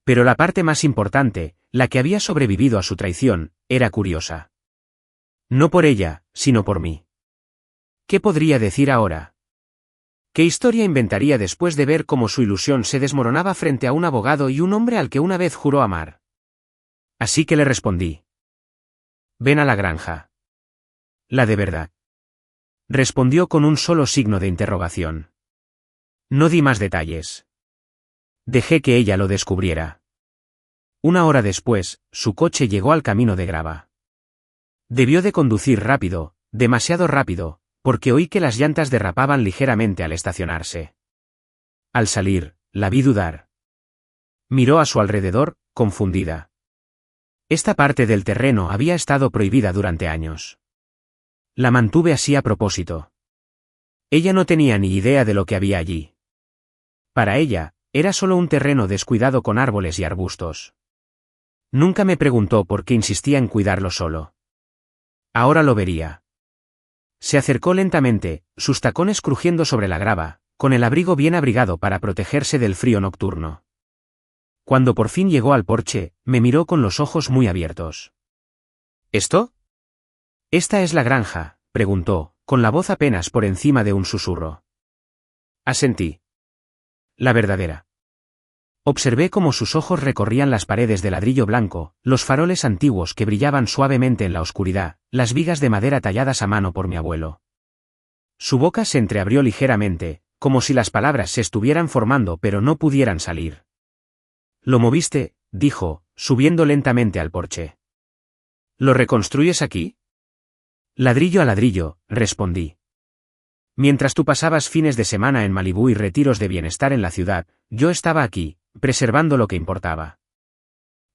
Pero la parte más importante, la que había sobrevivido a su traición, era curiosa. No por ella, sino por mí. ¿Qué podría decir ahora? ¿Qué historia inventaría después de ver cómo su ilusión se desmoronaba frente a un abogado y un hombre al que una vez juró amar? Así que le respondí. Ven a la granja. La de verdad. Respondió con un solo signo de interrogación. No di más detalles. Dejé que ella lo descubriera. 1 hora después, su coche llegó al camino de grava. Debió de conducir rápido, demasiado rápido, porque oí que las llantas derrapaban ligeramente al estacionarse. Al salir, la vi dudar. Miró a su alrededor, confundida. Esta parte del terreno había estado prohibida durante años. La mantuve así a propósito. Ella no tenía ni idea de lo que había allí. Para ella, era solo un terreno descuidado con árboles y arbustos. Nunca me preguntó por qué insistía en cuidarlo solo. Ahora lo vería. Se acercó lentamente, sus tacones crujiendo sobre la grava, con el abrigo bien abrigado para protegerse del frío nocturno. Cuando por fin llegó al porche, me miró con los ojos muy abiertos. ¿Esto? ¿Esta es la granja?, preguntó, con la voz apenas por encima de un susurro. Asentí. La verdadera. Observé cómo sus ojos recorrían las paredes de ladrillo blanco, los faroles antiguos que brillaban suavemente en la oscuridad, las vigas de madera talladas a mano por mi abuelo. Su boca se entreabrió ligeramente, como si las palabras se estuvieran formando pero no pudieran salir. «¿Lo moviste?», dijo, subiendo lentamente al porche. «¿Lo reconstruyes aquí?» «Ladrillo a ladrillo», respondí. Mientras tú pasabas fines de semana en Malibú y retiros de bienestar en la ciudad, yo estaba aquí, preservando lo que importaba.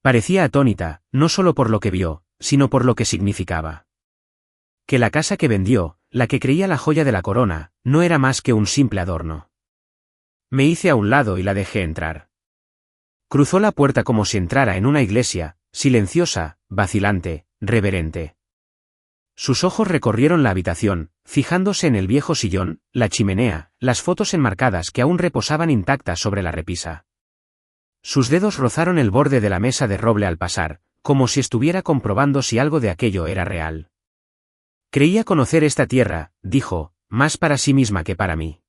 Parecía atónita, no solo por lo que vio, sino por lo que significaba. Que la casa que vendió, la que creía la joya de la corona, no era más que un simple adorno. Me hice a un lado y la dejé entrar. Cruzó la puerta como si entrara en una iglesia, silenciosa, vacilante, reverente. Sus ojos recorrieron la habitación, fijándose en el viejo sillón, la chimenea, las fotos enmarcadas que aún reposaban intactas sobre la repisa. Sus dedos rozaron el borde de la mesa de roble al pasar, como si estuviera comprobando si algo de aquello era real. Creía conocer esta tierra, dijo, más para sí misma que para mí.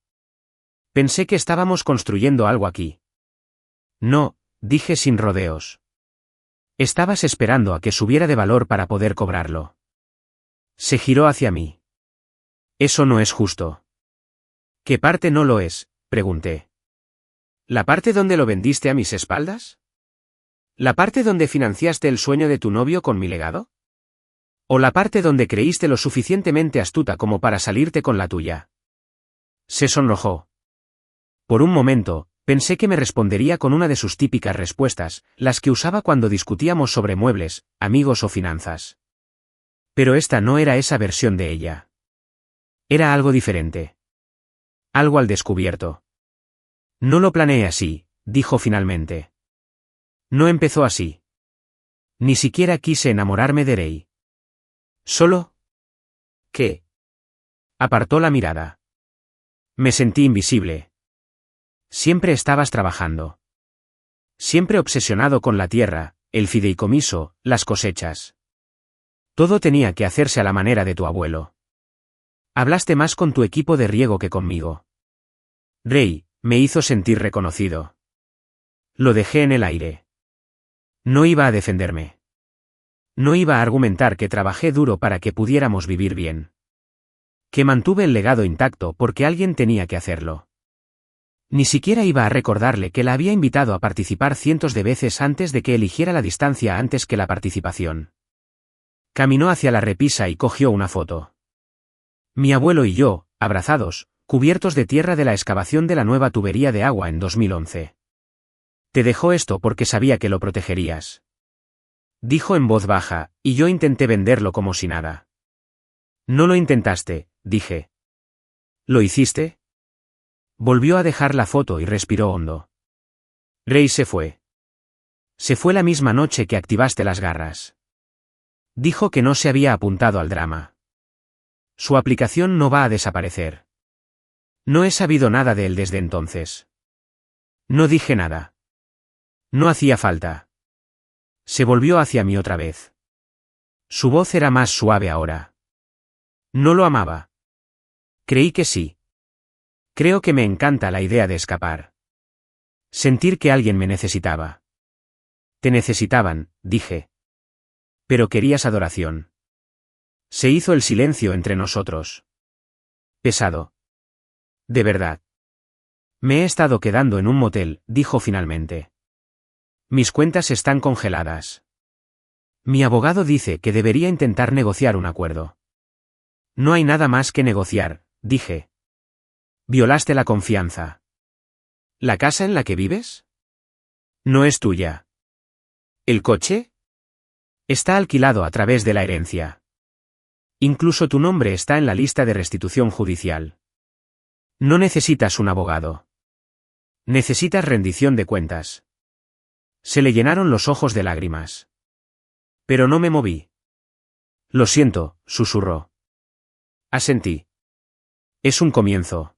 Pensé que estábamos construyendo algo aquí. No, dije sin rodeos. Estabas esperando a que subiera de valor para poder cobrarlo. Se giró hacia mí. Eso no es justo. ¿Qué parte no lo es?, pregunté. ¿La parte donde lo vendiste a mis espaldas? ¿La parte donde financiaste el sueño de tu novio con mi legado? ¿O la parte donde creíste lo suficientemente astuta como para salirte con la tuya? Se sonrojó. Por un momento, pensé que me respondería con una de sus típicas respuestas, las que usaba cuando discutíamos sobre muebles, amigos o finanzas. Pero esta no era esa versión de ella. Era algo diferente. Algo al descubierto. No lo planeé así, dijo finalmente. No empezó así. Ni siquiera quise enamorarme de Rey. Solo... ¿Qué? Apartó la mirada. Me sentí invisible. Siempre estabas trabajando. Siempre obsesionado con la tierra, el fideicomiso, las cosechas. Todo tenía que hacerse a la manera de tu abuelo. Hablaste más con tu equipo de riego que conmigo. Rey, me hizo sentir reconocido. Lo dejé en el aire. No iba a defenderme. No iba a argumentar que trabajé duro para que pudiéramos vivir bien. Que mantuve el legado intacto porque alguien tenía que hacerlo. Ni siquiera iba a recordarle que la había invitado a participar cientos de veces antes de que eligiera la distancia antes que la participación. Caminó hacia la repisa y cogió una foto. Mi abuelo y yo, abrazados, cubiertos de tierra de la excavación de la nueva tubería de agua en 2011. Te dejó esto porque sabía que lo protegerías. Dijo en voz baja, y yo intenté venderlo como si nada. No lo intentaste, dije. ¿Lo hiciste? Volvió a dejar la foto y respiró hondo. Rey se fue. Se fue la misma noche que activaste las garras. Dijo que no se había apuntado al drama. Su aplicación no va a desaparecer. No he sabido nada de él desde entonces. No dije nada. No hacía falta. Se volvió hacia mí otra vez. Su voz era más suave ahora. No lo amaba. Creí que sí. Creo que me encanta la idea de escapar. Sentir que alguien me necesitaba. Te necesitaban, dije. Pero querías adoración. Se hizo el silencio entre nosotros. Pesado. De verdad. Me he estado quedando en un motel, dijo finalmente. Mis cuentas están congeladas. Mi abogado dice que debería intentar negociar un acuerdo. No hay nada más que negociar, dije. Violaste la confianza. ¿La casa en la que vives? No es tuya. ¿El coche? Está alquilado a través de la herencia. Incluso tu nombre está en la lista de restitución judicial. No necesitas un abogado. Necesitas rendición de cuentas. Se le llenaron los ojos de lágrimas. Pero no me moví. Lo siento, susurró. Asentí. Es un comienzo.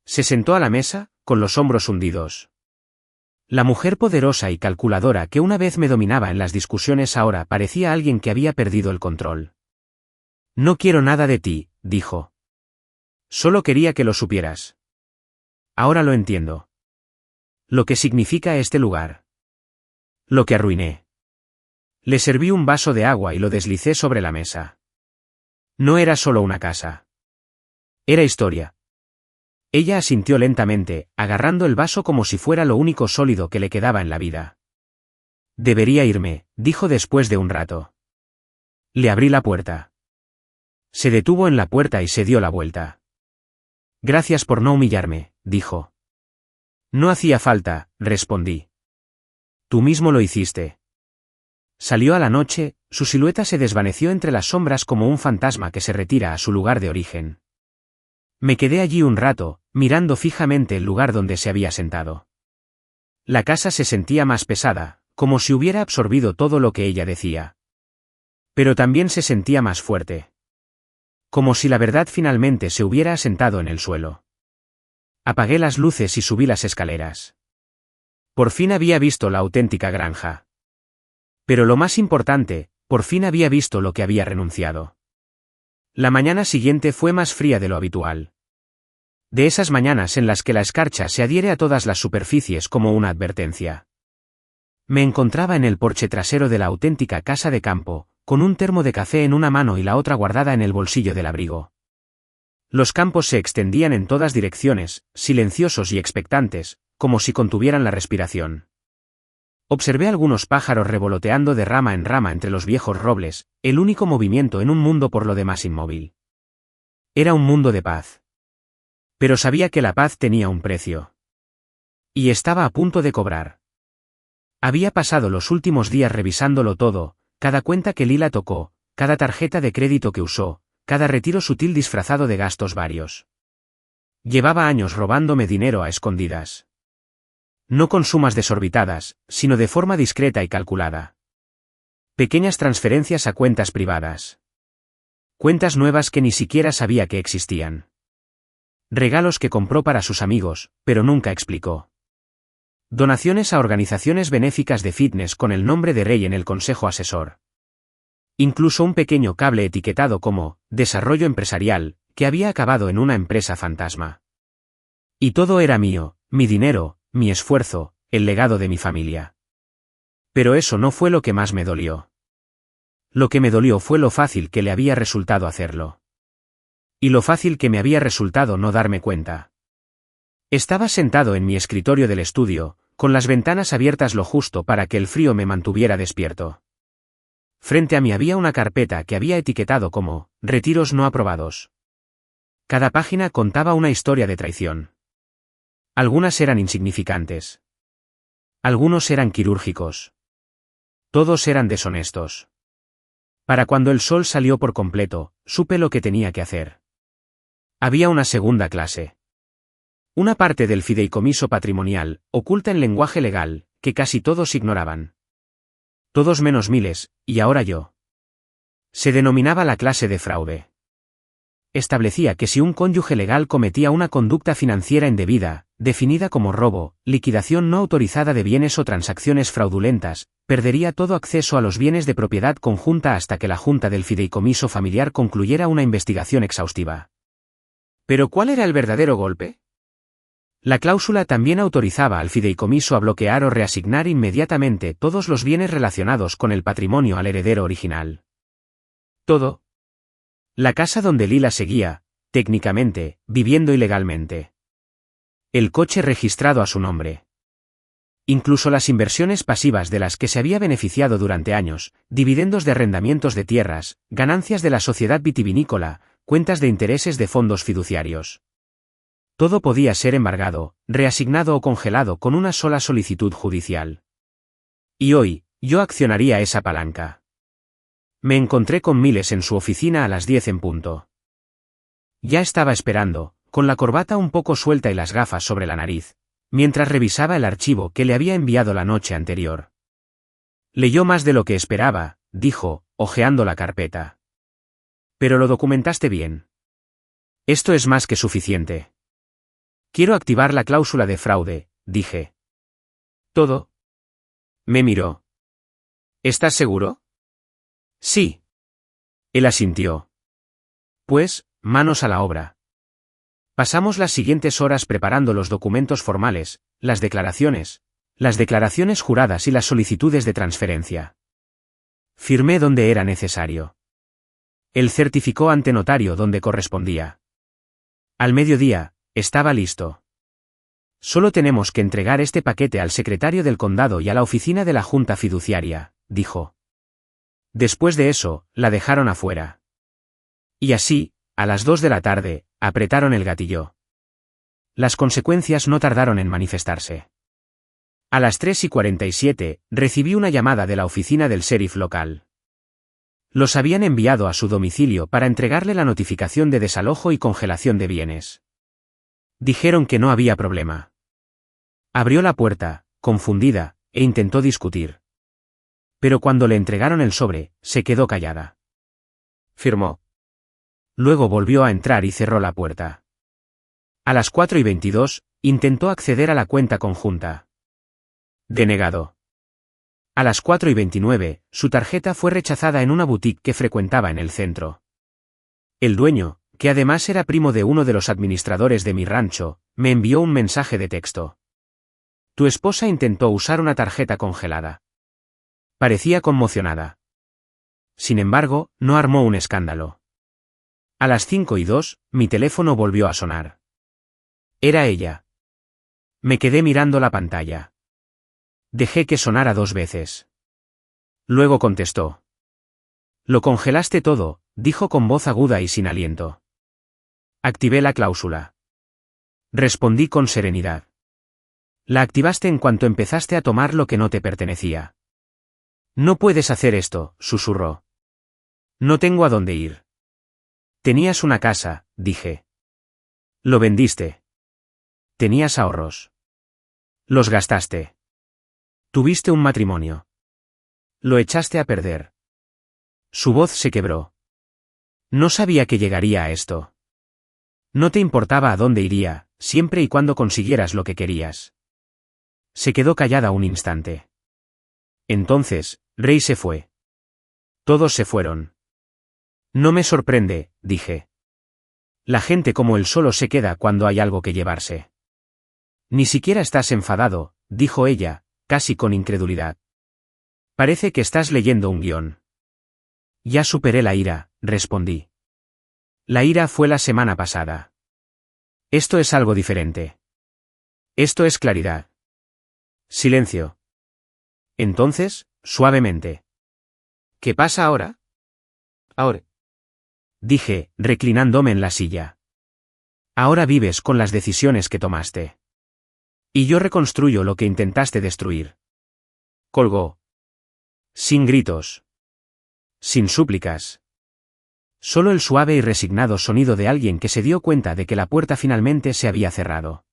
Se sentó a la mesa, con los hombros hundidos. La mujer poderosa y calculadora que una vez me dominaba en las discusiones ahora parecía alguien que había perdido el control. No quiero nada de ti, dijo. Solo quería que lo supieras. Ahora lo entiendo. Lo que significa este lugar. Lo que arruiné. Le serví un vaso de agua y lo deslicé sobre la mesa. No era solo una casa. Era historia. Ella asintió lentamente, agarrando el vaso como si fuera lo único sólido que le quedaba en la vida. Debería irme, dijo después de un rato. Le abrí la puerta. Se detuvo en la puerta y se dio la vuelta. Gracias por no humillarme, dijo. No hacía falta, respondí. Tú mismo lo hiciste. Salió a la noche, su silueta se desvaneció entre las sombras como un fantasma que se retira a su lugar de origen. Me quedé allí un rato, mirando fijamente el lugar donde se había sentado. La casa se sentía más pesada, como si hubiera absorbido todo lo que ella decía. Pero también se sentía más fuerte. Como si la verdad finalmente se hubiera asentado en el suelo. Apagué las luces y subí las escaleras. Por fin había visto la auténtica granja. Pero lo más importante, por fin había visto lo que había renunciado. La mañana siguiente fue más fría de lo habitual. De esas mañanas en las que la escarcha se adhiere a todas las superficies como una advertencia. Me encontraba en el porche trasero de la auténtica casa de campo, con un termo de café en una mano y la otra guardada en el bolsillo del abrigo. Los campos se extendían en todas direcciones, silenciosos y expectantes, como si contuvieran la respiración. Observé algunos pájaros revoloteando de rama en rama entre los viejos robles, el único movimiento en un mundo por lo demás inmóvil. Era un mundo de paz. Pero sabía que la paz tenía un precio. Y estaba a punto de cobrar. Había pasado los últimos días revisándolo todo, cada cuenta que Lila tocó, cada tarjeta de crédito que usó, cada retiro sutil disfrazado de gastos varios. Llevaba años robándome dinero a escondidas. No con sumas desorbitadas, sino de forma discreta y calculada. Pequeñas transferencias a cuentas privadas. Cuentas nuevas que ni siquiera sabía que existían. Regalos que compró para sus amigos, pero nunca explicó. Donaciones a organizaciones benéficas de fitness con el nombre de Rey en el consejo asesor. Incluso un pequeño cable etiquetado como «Desarrollo empresarial», que había acabado en una empresa fantasma. Y todo era mío, mi dinero, mi esfuerzo, el legado de mi familia. Pero eso no fue lo que más me dolió. Lo que me dolió fue lo fácil que le había resultado hacerlo. Y lo fácil que me había resultado no darme cuenta. Estaba sentado en mi escritorio del estudio, con las ventanas abiertas lo justo para que el frío me mantuviera despierto. Frente a mí había una carpeta que había etiquetado como «Retiros no aprobados». Cada página contaba una historia de traición. Algunas eran insignificantes. Algunos eran quirúrgicos. Todos eran deshonestos. Para cuando el sol salió por completo, supe lo que tenía que hacer. Había una segunda clase. Una parte del fideicomiso patrimonial, oculta en lenguaje legal, que casi todos ignoraban. Todos menos Miles, y ahora yo. Se denominaba la clase de fraude. Establecía que si un cónyuge legal cometía una conducta financiera indebida, definida como robo, liquidación no autorizada de bienes o transacciones fraudulentas, perdería todo acceso a los bienes de propiedad conjunta hasta que la Junta del Fideicomiso Familiar concluyera una investigación exhaustiva. ¿Pero cuál era el verdadero golpe? La cláusula también autorizaba al fideicomiso a bloquear o reasignar inmediatamente todos los bienes relacionados con el patrimonio al heredero original. Todo. La casa donde Lila seguía, técnicamente, viviendo ilegalmente. El coche registrado a su nombre. Incluso las inversiones pasivas de las que se había beneficiado durante años, dividendos de arrendamientos de tierras, ganancias de la sociedad vitivinícola, cuentas de intereses de fondos fiduciarios. Todo podía ser embargado, reasignado o congelado con una sola solicitud judicial. Y hoy, yo accionaría esa palanca. Me encontré con Miles en su oficina a las 10 en punto. Ya estaba esperando, con la corbata un poco suelta y las gafas sobre la nariz, mientras revisaba el archivo que le había enviado la noche anterior. Leyó más de lo que esperaba, dijo, hojeando la carpeta. Pero lo documentaste bien. Esto es más que suficiente. Quiero activar la cláusula de fraude, dije. ¿Todo? Me miró. ¿Estás seguro? Sí. Él asintió. Pues, manos a la obra. Pasamos las siguientes horas preparando los documentos formales, las declaraciones juradas y las solicitudes de transferencia. Firmé donde era necesario. Él certificó ante notario donde correspondía. Al mediodía, estaba listo. Solo tenemos que entregar este paquete al secretario del condado y a la oficina de la junta fiduciaria, dijo. Después de eso, la dejaron afuera. Y así, a las 2 de la tarde, apretaron el gatillo. Las consecuencias no tardaron en manifestarse. A las 3:47, recibí una llamada de la oficina del sheriff local. Los habían enviado a su domicilio para entregarle la notificación de desalojo y congelación de bienes. Dijeron que no había problema. Abrió la puerta, confundida, e intentó discutir. Pero cuando le entregaron el sobre, se quedó callada. Firmó. Luego volvió a entrar y cerró la puerta. A las 4:22, intentó acceder a la cuenta conjunta. Denegado. A las 4:29, su tarjeta fue rechazada en una boutique que frecuentaba en el centro. El dueño, que además era primo de uno de los administradores de mi rancho, me envió un mensaje de texto. Tu esposa intentó usar una tarjeta congelada. Parecía conmocionada. Sin embargo, no armó un escándalo. A las 5:02, mi teléfono volvió a sonar. Era ella. Me quedé mirando la pantalla. Dejé que sonara 2 veces. Luego contestó. Lo congelaste todo, dijo con voz aguda y sin aliento. Activé la cláusula. Respondí con serenidad. La activaste en cuanto empezaste a tomar lo que no te pertenecía. No puedes hacer esto, susurró. No tengo a dónde ir. Tenías una casa, dije. Lo vendiste. Tenías ahorros. Los gastaste. Tuviste un matrimonio. Lo echaste a perder. Su voz se quebró. No sabía que llegaría a esto. No te importaba a dónde iría, siempre y cuando consiguieras lo que querías. Se quedó callada un instante. Entonces, Rey se fue. Todos se fueron. No me sorprende, dije. La gente como él solo se queda cuando hay algo que llevarse. Ni siquiera estás enfadado, dijo ella, casi con incredulidad. Parece que estás leyendo un guión. Ya superé la ira, respondí. La ira fue la semana pasada. Esto es algo diferente. Esto es claridad. Silencio. Entonces, suavemente. ¿Qué pasa ahora? Ahora. Dije, reclinándome en la silla. Ahora vives con las decisiones que tomaste. Y yo reconstruyo lo que intentaste destruir. Colgó. Sin gritos. Sin súplicas. Solo el suave y resignado sonido de alguien que se dio cuenta de que la puerta finalmente se había cerrado.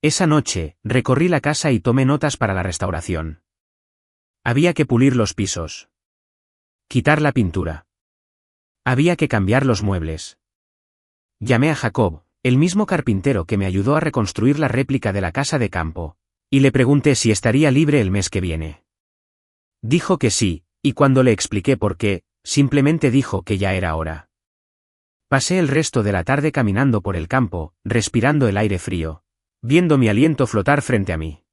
Esa noche, recorrí la casa y tomé notas para la restauración. Había que pulir los pisos. Quitar la pintura. Había que cambiar los muebles. Llamé a Jacob, el mismo carpintero que me ayudó a reconstruir la réplica de la casa de campo, y le pregunté si estaría libre el mes que viene. Dijo que sí, y cuando le expliqué por qué, simplemente dijo que ya era hora. Pasé el resto de la tarde caminando por el campo, respirando el aire frío, viendo mi aliento flotar frente a mí.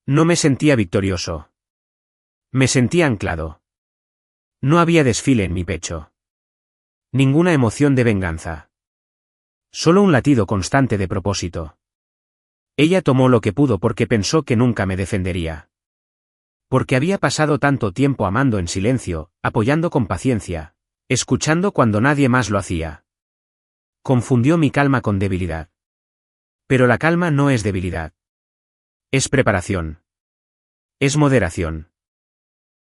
No me sentía victorioso. Me sentía anclado. No había desfile en mi pecho. Ninguna emoción de venganza. Solo un latido constante de propósito. Ella tomó lo que pudo porque pensó que nunca me defendería. Porque había pasado tanto tiempo amando en silencio, apoyando con paciencia, escuchando cuando nadie más lo hacía. Confundió mi calma con debilidad. Pero la calma no es debilidad. Es preparación. Es moderación.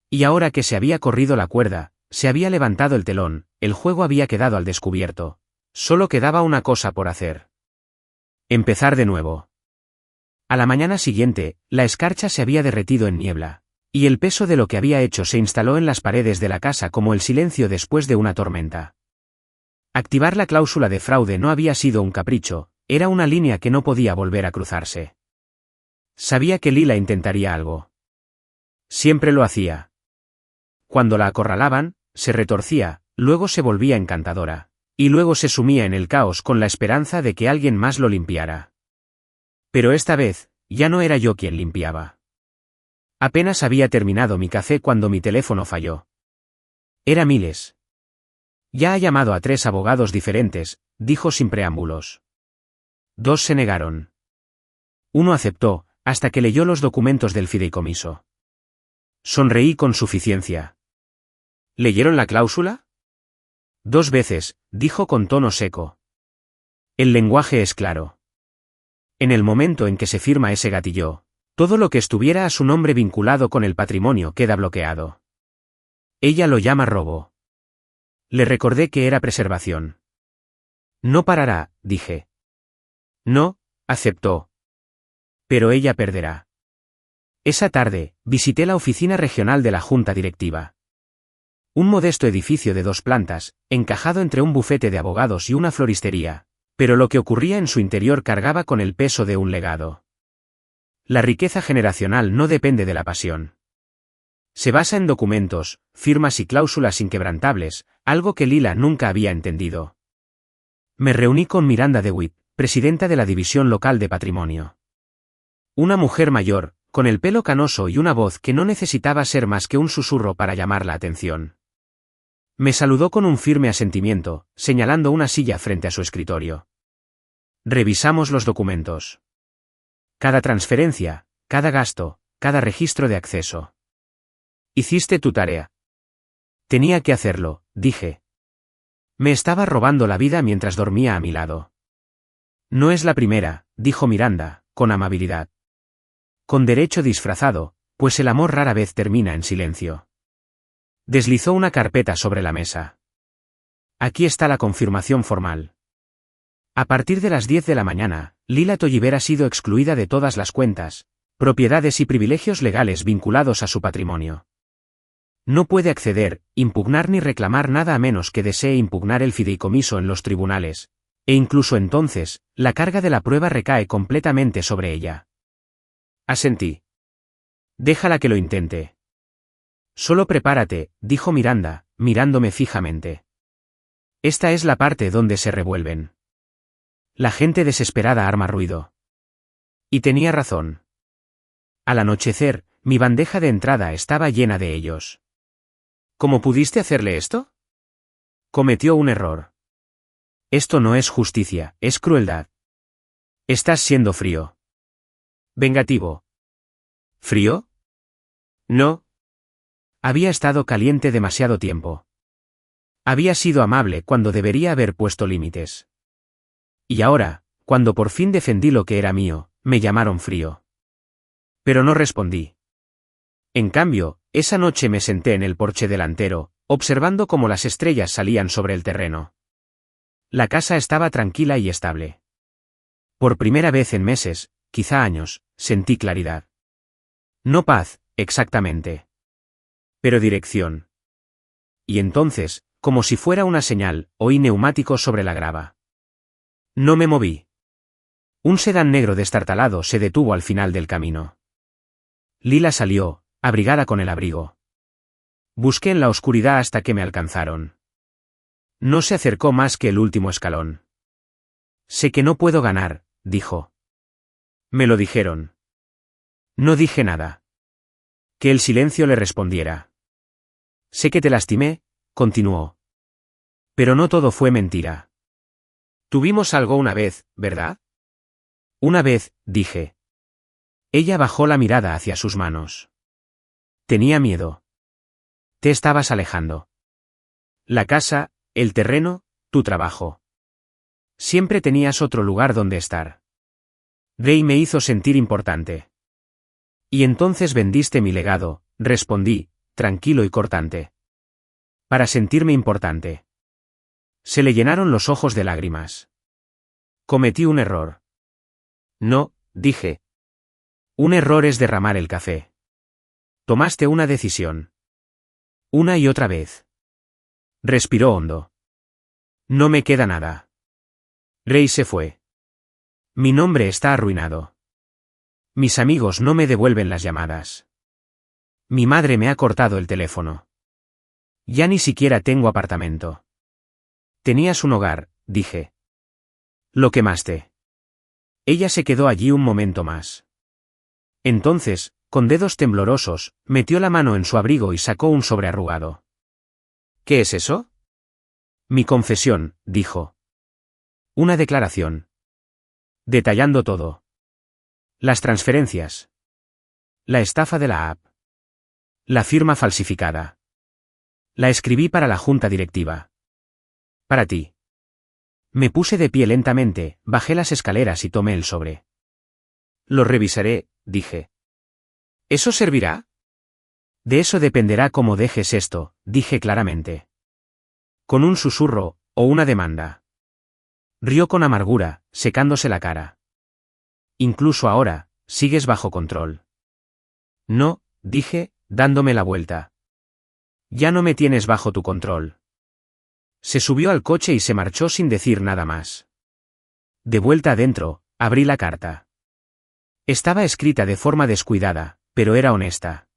Y ahora que se había corrido la cuerda, se había levantado el telón, el juego había quedado al descubierto. Solo quedaba una cosa por hacer. Empezar de nuevo. A la mañana siguiente, la escarcha se había derretido en niebla, y el peso de lo que había hecho se instaló en las paredes de la casa como el silencio después de una tormenta. Activar la cláusula de fraude no había sido un capricho, era una línea que no podía volver a cruzarse. Sabía que Lila intentaría algo. Siempre lo hacía. Cuando la acorralaban, se retorcía, luego se volvía encantadora, y luego se sumía en el caos con la esperanza de que alguien más lo limpiara. Pero esta vez, ya no era yo quien limpiaba. Apenas había terminado mi café cuando mi teléfono falló. Era Miles. Ya ha llamado a 3 abogados diferentes, dijo sin preámbulos. 2 se negaron. Uno aceptó, hasta que leyó los documentos del fideicomiso. Sonreí con suficiencia. ¿Leyeron la cláusula? 2 veces, dijo con tono seco. El lenguaje es claro. En el momento en que se firma ese gatillo, todo lo que estuviera a su nombre vinculado con el patrimonio queda bloqueado. Ella lo llama robo. Le recordé que era preservación. No parará, dije. No, aceptó. Pero ella perderá. Esa tarde, visité la oficina regional de la Junta Directiva. Un modesto edificio de 2 plantas, encajado entre un bufete de abogados y una floristería, pero lo que ocurría en su interior cargaba con el peso de un legado. La riqueza generacional no depende de la pasión. Se basa en documentos, firmas y cláusulas inquebrantables, algo que Lila nunca había entendido. Me reuní con Miranda DeWitt, presidenta de la División Local de Patrimonio. Una mujer mayor, con el pelo canoso y una voz que no necesitaba ser más que un susurro para llamar la atención. Me saludó con un firme asentimiento, señalando una silla frente a su escritorio. Revisamos los documentos. Cada transferencia, cada gasto, cada registro de acceso. Hiciste tu tarea. Tenía que hacerlo, dije. Me estaba robando la vida mientras dormía a mi lado. No es la primera, dijo Miranda, con amabilidad. Con derecho disfrazado, pues el amor rara vez termina en silencio. Deslizó una carpeta sobre la mesa. Aquí está la confirmación formal. A partir de las 10 de la mañana, Lila Tolliver ha sido excluida de todas las cuentas, propiedades y privilegios legales vinculados a su patrimonio. No puede acceder, impugnar ni reclamar nada a menos que desee impugnar el fideicomiso en los tribunales, e incluso entonces, la carga de la prueba recae completamente sobre ella. Asentí. Déjala que lo intente. Solo prepárate, dijo Miranda, mirándome fijamente. Esta es la parte donde se revuelven. La gente desesperada arma ruido. Y tenía razón. Al anochecer, mi bandeja de entrada estaba llena de ellos. ¿Cómo pudiste hacerle esto? Cometió un error. Esto no es justicia, es crueldad. Estás siendo frío. Vengativo. ¿Frío? No. Había estado caliente demasiado tiempo. Había sido amable cuando debería haber puesto límites. Y ahora, cuando por fin defendí lo que era mío, me llamaron frío. Pero no respondí. En cambio, esa noche me senté en el porche delantero, observando cómo las estrellas salían sobre el terreno. La casa estaba tranquila y estable. Por primera vez en meses, quizá años, sentí claridad. No paz, exactamente. Pero dirección. Y entonces, como si fuera una señal, oí neumáticos sobre la grava. No me moví. Un sedán negro destartalado se detuvo al final del camino. Lila salió, abrigada con el abrigo. Busqué en la oscuridad hasta que me alcanzaron. No se acercó más que el último escalón. Sé que no puedo ganar, dijo. Me lo dijeron. No dije nada. Que el silencio le respondiera. Sé que te lastimé, continuó. Pero no todo fue mentira. Tuvimos algo una vez, ¿verdad? Una vez, dije. Ella bajó la mirada hacia sus manos. Tenía miedo. Te estabas alejando. La casa, el terreno, tu trabajo. Siempre tenías otro lugar donde estar. Ray me hizo sentir importante. Y entonces vendiste mi legado, respondí, tranquilo y cortante. Para sentirme importante. Se le llenaron los ojos de lágrimas. Cometí un error. No, dije. Un error es derramar el café. Tomaste una decisión. Una y otra vez. Respiró hondo. No me queda nada. Ray se fue. Mi nombre está arruinado. Mis amigos no me devuelven las llamadas. Mi madre me ha cortado el teléfono. Ya ni siquiera tengo apartamento. Tenías un hogar, dije. Lo quemaste. Ella se quedó allí un momento más. Entonces, con dedos temblorosos, metió la mano en su abrigo y sacó un sobre arrugado. ¿Qué es eso? Mi confesión, dijo. Una declaración. Detallando todo. Las transferencias. La estafa de la app. La firma falsificada. La escribí para la junta directiva. Para ti. Me puse de pie lentamente, bajé las escaleras y tomé el sobre. Lo revisaré, dije. ¿Eso servirá? De eso dependerá cómo dejes esto, dije claramente. Con un susurro, o una demanda. Rió con amargura, secándose la cara. Incluso ahora, sigues bajo control. No, dije, dándome la vuelta. Ya no me tienes bajo tu control. Se subió al coche y se marchó sin decir nada más. De vuelta adentro, abrí la carta. Estaba escrita de forma descuidada, pero era honesta.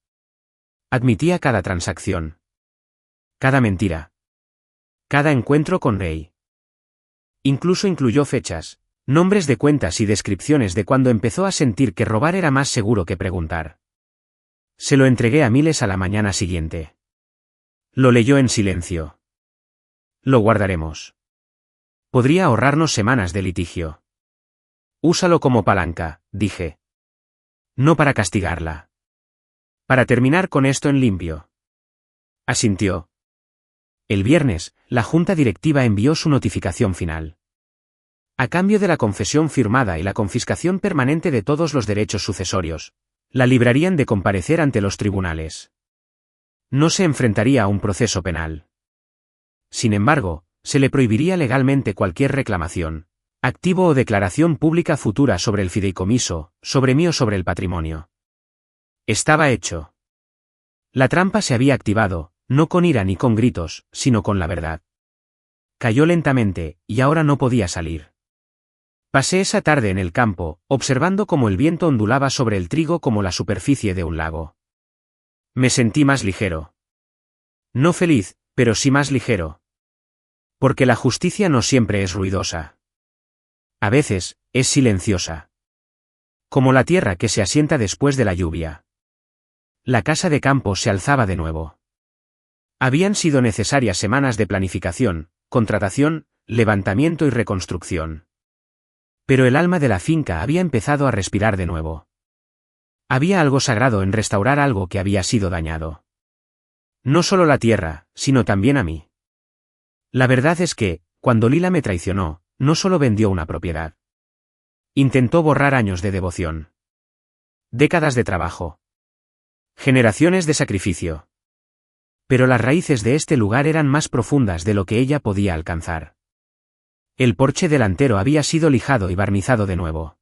Admitía cada transacción. Cada mentira. Cada encuentro con Ray. Incluso incluyó fechas, nombres de cuentas y descripciones de cuando empezó a sentir que robar era más seguro que preguntar. Se lo entregué a Miles a la mañana siguiente. Lo leyó en silencio. Lo guardaremos. Podría ahorrarnos semanas de litigio. Úsalo como palanca, dije. No para castigarla. Para terminar con esto en limpio. Asintió. El viernes, la junta directiva envió su notificación final. A cambio de la confesión firmada y la confiscación permanente de todos los derechos sucesorios, la librarían de comparecer ante los tribunales. No se enfrentaría a un proceso penal. Sin embargo, se le prohibiría legalmente cualquier reclamación, activo o declaración pública futura sobre el fideicomiso, sobre mí o sobre el patrimonio. Estaba hecho. La trampa se había activado, no con ira ni con gritos, sino con la verdad. Cayó lentamente, y ahora no podía salir. Pasé esa tarde en el campo, observando cómo el viento ondulaba sobre el trigo como la superficie de un lago. Me sentí más ligero. No feliz, pero sí más ligero. Porque la justicia no siempre es ruidosa. A veces, es silenciosa. Como la tierra que se asienta después de la lluvia. La casa de campo se alzaba de nuevo. Habían sido necesarias semanas de planificación, contratación, levantamiento y reconstrucción. Pero el alma de la finca había empezado a respirar de nuevo. Había algo sagrado en restaurar algo que había sido dañado. No solo la tierra, sino también a mí. La verdad es que, cuando Lila me traicionó, no solo vendió una propiedad. Intentó borrar años de devoción. Décadas de trabajo. Generaciones de sacrificio. Pero las raíces de este lugar eran más profundas de lo que ella podía alcanzar. El porche delantero había sido lijado y barnizado de nuevo.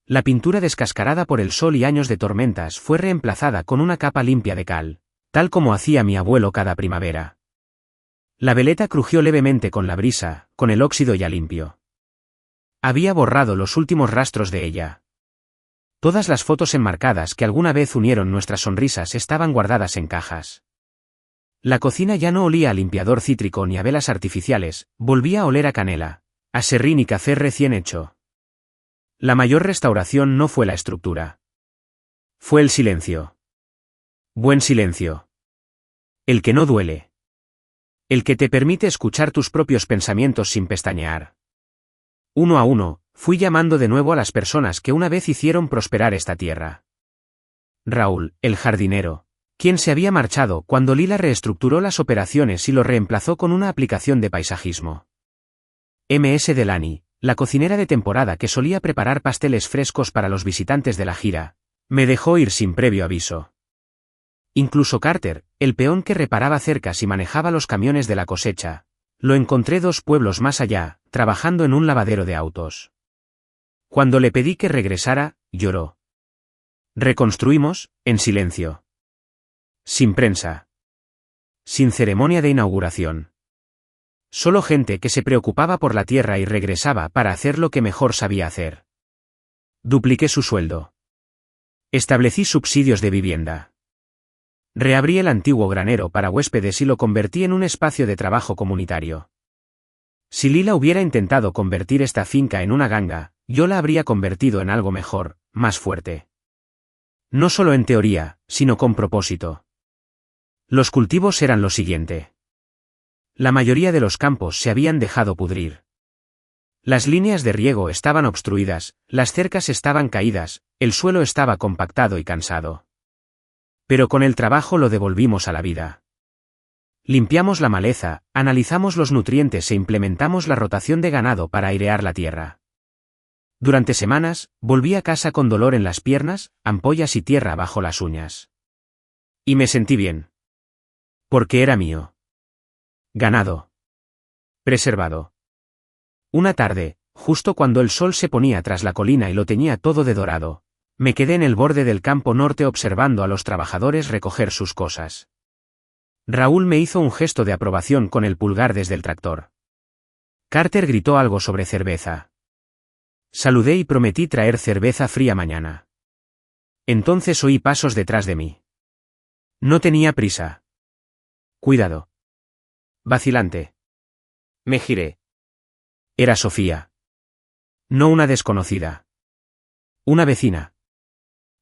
La pintura descascarada por el sol y años de tormentas fue reemplazada con una capa limpia de cal, tal como hacía mi abuelo cada primavera. La veleta crujió levemente con la brisa, con el óxido ya limpio. Había borrado los últimos rastros de ella. Todas las fotos enmarcadas que alguna vez unieron nuestras sonrisas estaban guardadas en cajas. La cocina ya no olía a limpiador cítrico ni a velas artificiales, volvía a oler a canela, a serrín y café recién hecho. La mayor restauración no fue la estructura. Fue el silencio. Buen silencio. El que no duele. El que te permite escuchar tus propios pensamientos sin pestañear. Uno a uno, fui llamando de nuevo a las personas que una vez hicieron prosperar esta tierra. Raúl, el jardinero, quien se había marchado cuando Lila reestructuró las operaciones y lo reemplazó con una aplicación de paisajismo. MS Delany, la cocinera de temporada que solía preparar pasteles frescos para los visitantes de la gira, me dejó ir sin previo aviso. Incluso Carter, el peón que reparaba cercas y manejaba los camiones de la cosecha, lo encontré 2 pueblos más allá, trabajando en un lavadero de autos. Cuando le pedí que regresara, lloró. Reconstruimos, en silencio. Sin prensa. Sin ceremonia de inauguración. Solo gente que se preocupaba por la tierra y regresaba para hacer lo que mejor sabía hacer. Dupliqué su sueldo. Establecí subsidios de vivienda. Reabrí el antiguo granero para huéspedes y lo convertí en un espacio de trabajo comunitario. Si Lila hubiera intentado convertir esta finca en una ganga, yo la habría convertido en algo mejor, más fuerte. No solo en teoría, sino con propósito. Los cultivos eran lo siguiente. La mayoría de los campos se habían dejado pudrir. Las líneas de riego estaban obstruidas, las cercas estaban caídas, el suelo estaba compactado y cansado. Pero con el trabajo lo devolvimos a la vida. Limpiamos la maleza, analizamos los nutrientes e implementamos la rotación de ganado para airear la tierra. Durante semanas, volví a casa con dolor en las piernas, ampollas y tierra bajo las uñas. Y me sentí bien. Porque era mío. Ganado. Preservado. Una tarde, justo cuando el sol se ponía tras la colina y lo teñía todo de dorado, me quedé en el borde del campo norte observando a los trabajadores recoger sus cosas. Raúl me hizo un gesto de aprobación con el pulgar desde el tractor. Carter gritó algo sobre cerveza. Saludé y prometí traer cerveza fría mañana. Entonces oí pasos detrás de mí. No tenía prisa. Cuidado. Vacilante. Me giré. Era Sofía. No una desconocida. Una vecina.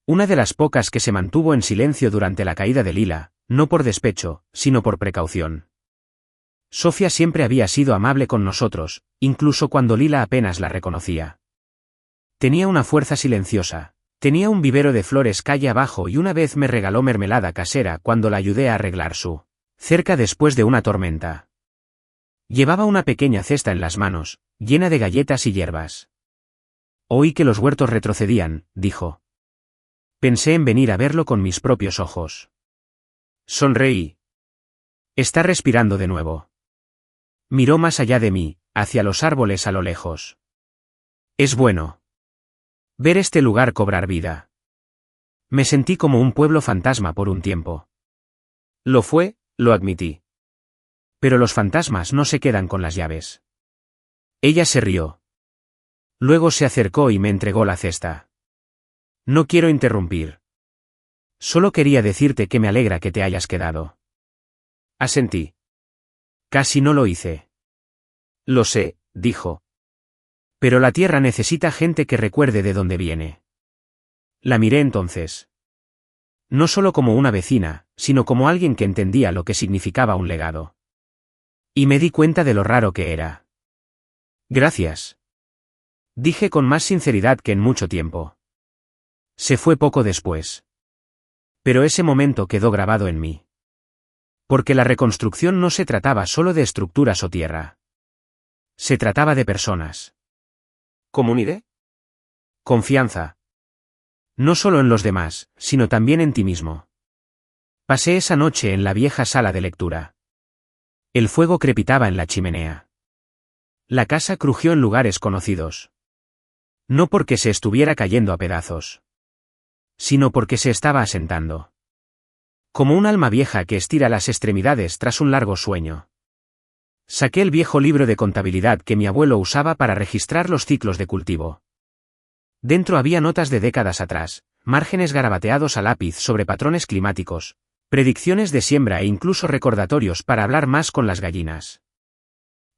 Una de las pocas que se mantuvo en silencio durante la caída de Lila, no por despecho, sino por precaución. Sofía siempre había sido amable con nosotros, incluso cuando Lila apenas la reconocía. Tenía una fuerza silenciosa, tenía un vivero de flores calle abajo y una vez me regaló mermelada casera cuando la ayudé a arreglar su cerca después de una tormenta. Llevaba una pequeña cesta en las manos, llena de galletas y hierbas. Oí que los huertos retrocedían, dijo. Pensé en venir a verlo con mis propios ojos. Sonreí. Está respirando de nuevo. Miró más allá de mí, hacia los árboles a lo lejos. Es bueno ver este lugar cobrar vida. Me sentí como un pueblo fantasma por un tiempo. Lo fue, lo admití. Pero los fantasmas no se quedan con las llaves. Ella se rió. Luego se acercó y me entregó la cesta. No quiero interrumpir. Solo quería decirte que me alegra que te hayas quedado. Asentí. Casi no lo hice. Lo sé, dijo. Pero la tierra necesita gente que recuerde de dónde viene. La miré entonces. No solo como una vecina, sino como alguien que entendía lo que significaba un legado. Y me di cuenta de lo raro que era. Gracias. Dije con más sinceridad que en mucho tiempo. Se fue poco después. Pero ese momento quedó grabado en mí. Porque la reconstrucción no se trataba solo de estructuras o tierra. Se trataba de personas. ¿Comunidad? Confianza. No solo en los demás, sino también en ti mismo. Pasé esa noche en la vieja sala de lectura. El fuego crepitaba en la chimenea. La casa crujió en lugares conocidos. No porque se estuviera cayendo a pedazos, sino porque se estaba asentando. Como un alma vieja que estira las extremidades tras un largo sueño. Saqué el viejo libro de contabilidad que mi abuelo usaba para registrar los ciclos de cultivo. Dentro había notas de décadas atrás, márgenes garabateados a lápiz sobre patrones climáticos, predicciones de siembra e incluso recordatorios para hablar más con las gallinas.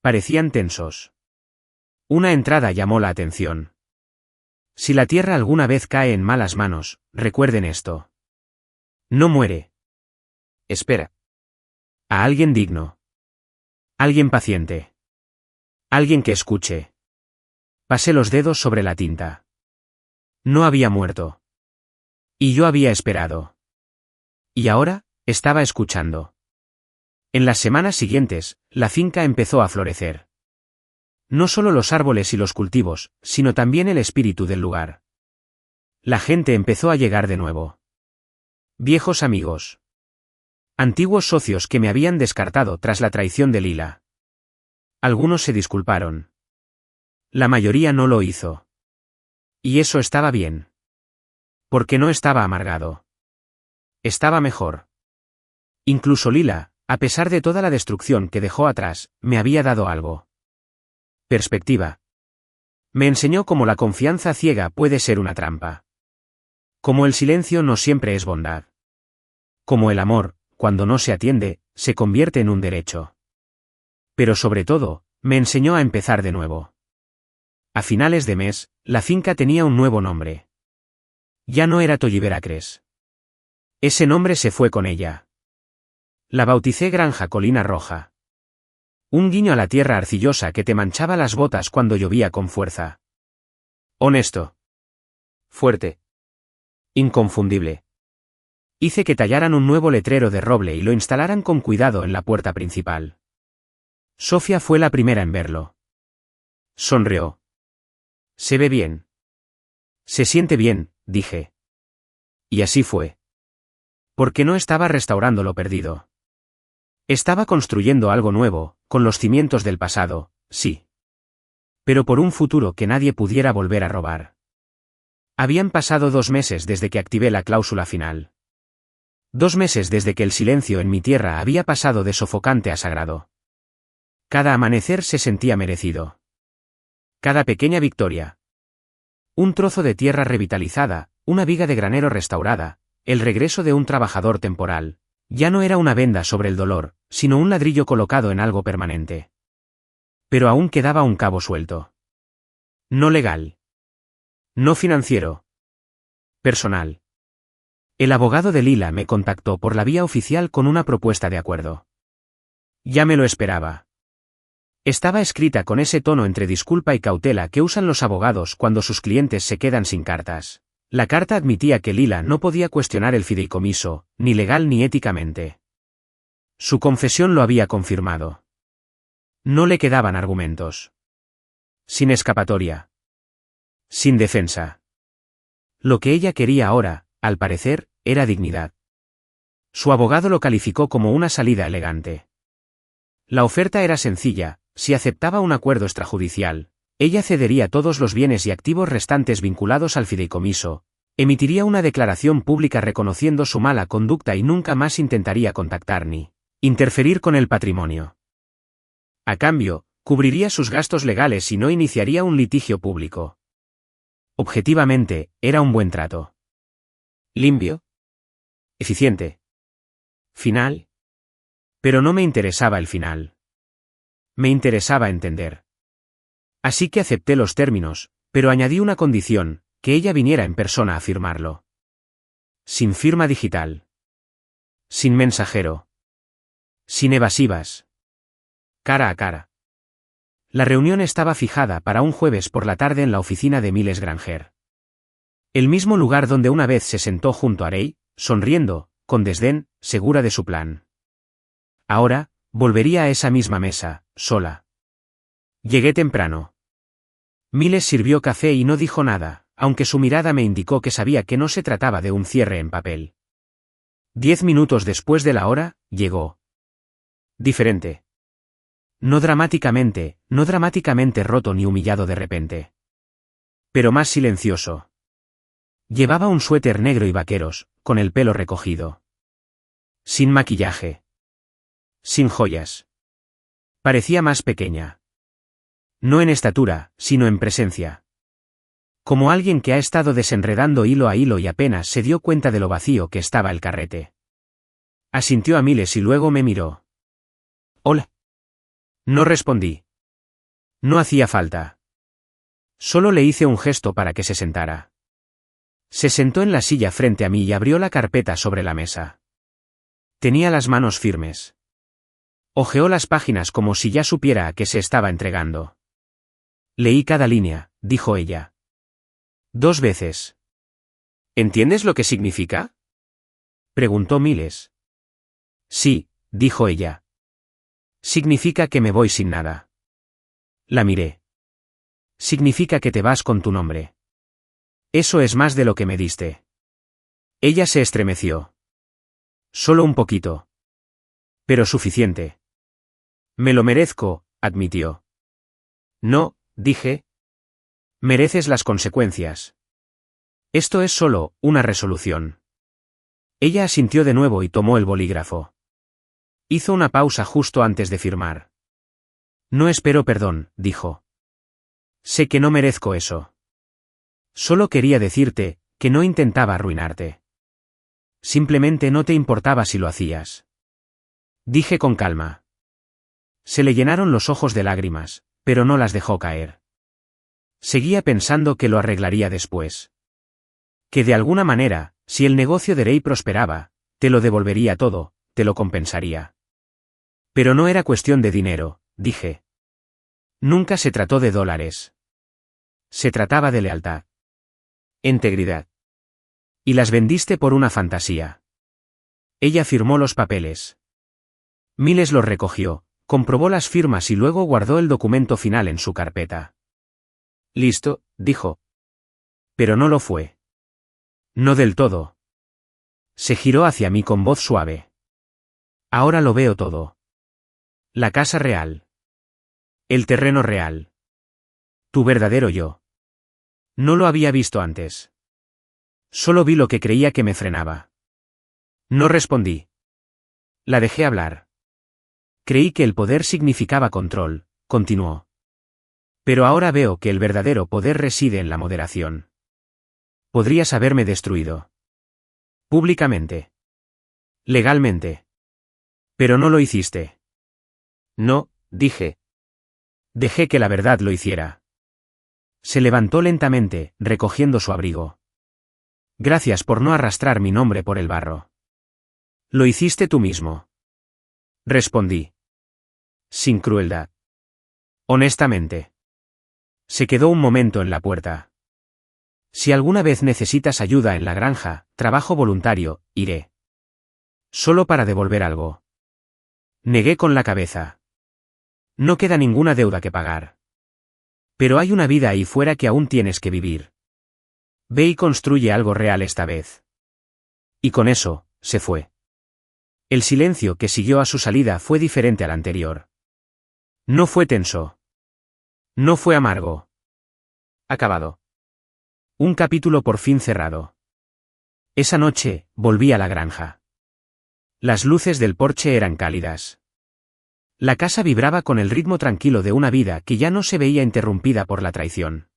Parecían tensos. Una entrada llamó la atención. Si la tierra alguna vez cae en malas manos, recuerden esto. No muere. Espera. A alguien digno. Alguien paciente. Alguien que escuche. Pasé los dedos sobre la tinta. No había muerto. Y yo había esperado. Y ahora, estaba escuchando. En las semanas siguientes, la finca empezó a florecer. No solo los árboles y los cultivos, sino también el espíritu del lugar. La gente empezó a llegar de nuevo. Viejos amigos. Antiguos socios que me habían descartado tras la traición de Lila. Algunos se disculparon. La mayoría no lo hizo. Y eso estaba bien. Porque no estaba amargado. Estaba mejor. Incluso Lila, a pesar de toda la destrucción que dejó atrás, me había dado algo. Perspectiva. Me enseñó cómo la confianza ciega puede ser una trampa. Como el silencio no siempre es bondad. Como el amor, cuando no se atiende, se convierte en un derecho. Pero sobre todo, me enseñó a empezar de nuevo. A finales de mes, la finca tenía un nuevo nombre. Ya no era Tolliveracres. Ese nombre se fue con ella. La bauticé Granja Colina Roja. Un guiño a la tierra arcillosa que te manchaba las botas cuando llovía con fuerza. Honesto. Fuerte. Inconfundible. Hice que tallaran un nuevo letrero de roble y lo instalaran con cuidado en la puerta principal. Sofía fue la primera en verlo. Sonrió. Se ve bien. Se siente bien, dije. Y así fue. Porque no estaba restaurando lo perdido. Estaba construyendo algo nuevo, con los cimientos del pasado, sí. Pero por un futuro que nadie pudiera volver a robar. Habían pasado 2 meses desde que activé la cláusula final. 2 meses desde que el silencio en mi tierra había pasado de sofocante a sagrado. Cada amanecer se sentía merecido. Cada pequeña victoria. Un trozo de tierra revitalizada, una viga de granero restaurada, el regreso de un trabajador temporal, ya no era una venda sobre el dolor, sino un ladrillo colocado en algo permanente. Pero aún quedaba un cabo suelto. No legal. No financiero. Personal. El abogado de Lila me contactó por la vía oficial con una propuesta de acuerdo. Ya me lo esperaba. Estaba escrita con ese tono entre disculpa y cautela que usan los abogados cuando sus clientes se quedan sin cartas. La carta admitía que Lila no podía cuestionar el fideicomiso, ni legal ni éticamente. Su confesión lo había confirmado. No le quedaban argumentos. Sin escapatoria. Sin defensa. Lo que ella quería ahora, al parecer, era dignidad. Su abogado lo calificó como una salida elegante. La oferta era sencilla. Si aceptaba un acuerdo extrajudicial, ella cedería todos los bienes y activos restantes vinculados al fideicomiso, Emitiría una declaración pública reconociendo su mala conducta y nunca más intentaría contactar ni interferir con el patrimonio. A cambio, cubriría sus gastos legales y no iniciaría un litigio público. Objetivamente, era un buen trato. Limpio. Eficiente. Final. Pero no me interesaba el final. Me interesaba entender. Así que acepté los términos, pero añadí una condición, que ella viniera en persona a firmarlo. Sin firma digital. Sin mensajero. Sin evasivas. Cara a cara. La reunión estaba fijada para un jueves por la tarde en la oficina de Miles Granger. El mismo lugar donde una vez se sentó junto a Ray, sonriendo, con desdén, segura de su plan. Ahora, volvería a esa misma mesa, sola. Llegué temprano. Miles sirvió café y no dijo nada, aunque su mirada me indicó que sabía que no se trataba de un cierre en papel. 10 minutos después de la hora, llegó. Diferente. No dramáticamente roto ni humillado de repente. Pero más silencioso. Llevaba un suéter negro y vaqueros, con el pelo recogido. Sin maquillaje. Sin joyas. Parecía más pequeña. No en estatura, sino en presencia. Como alguien que ha estado desenredando hilo a hilo y apenas se dio cuenta de lo vacío que estaba el carrete. Asintió a Miles y luego me miró. Hola. No respondí. No hacía falta. Solo le hice un gesto para que se sentara. Se sentó en la silla frente a mí y abrió la carpeta sobre la mesa. Tenía las manos firmes. Hojeó las páginas como si ya supiera a qué se estaba entregando. Leí cada línea, dijo ella. 2 veces. ¿Entiendes lo que significa? Preguntó Miles. Sí, dijo ella. Significa que me voy sin nada. La miré. Significa que te vas con tu nombre. Eso es más de lo que me diste. Ella se estremeció. Solo un poquito. Pero suficiente. Me lo merezco, admitió. No, dije. Mereces las consecuencias. Esto es solo una resolución. Ella asintió de nuevo y tomó el bolígrafo. Hizo una pausa justo antes de firmar. No espero perdón, dijo. Sé que no merezco eso. Solo quería decirte, que no intentaba arruinarte. Simplemente no te importaba si lo hacías. Dije con calma. Se le llenaron los ojos de lágrimas, pero no las dejó caer. Seguía pensando que lo arreglaría después. Que de alguna manera, si el negocio de Ray prosperaba, te lo devolvería todo, te lo compensaría. Pero no era cuestión de dinero, dije. Nunca se trató de dólares. Se trataba de lealtad. Integridad. Y las vendiste por una fantasía. Ella firmó los papeles. Miles los recogió, comprobó las firmas y luego guardó el documento final en su carpeta. Listo, dijo. Pero no lo fue. No del todo. Se giró hacia mí con voz suave. Ahora lo veo todo. La casa real. El terreno real. Tu verdadero yo. No lo había visto antes. Solo vi lo que creía que me frenaba. No respondí. La dejé hablar. Creí que el poder significaba control, continuó. Pero ahora veo que el verdadero poder reside en la moderación. Podrías haberme destruido. Públicamente. Legalmente. Pero no lo hiciste. No, dije. Dejé que la verdad lo hiciera. Se levantó lentamente, recogiendo su abrigo. Gracias por no arrastrar mi nombre por el barro. Lo hiciste tú mismo. Respondí. Sin crueldad. Honestamente. Se quedó un momento en la puerta. Si alguna vez necesitas ayuda en la granja, trabajo voluntario, iré. Solo para devolver algo. Negué con la cabeza. No queda ninguna deuda que pagar. Pero hay una vida ahí fuera que aún tienes que vivir. Ve y construye algo real esta vez. Y con eso, se fue. El silencio que siguió a su salida fue diferente al anterior. No fue tenso. No fue amargo. Acabado. Un capítulo por fin cerrado. Esa noche, volví a la granja. Las luces del porche eran cálidas. La casa vibraba con el ritmo tranquilo de una vida que ya no se veía interrumpida por la traición.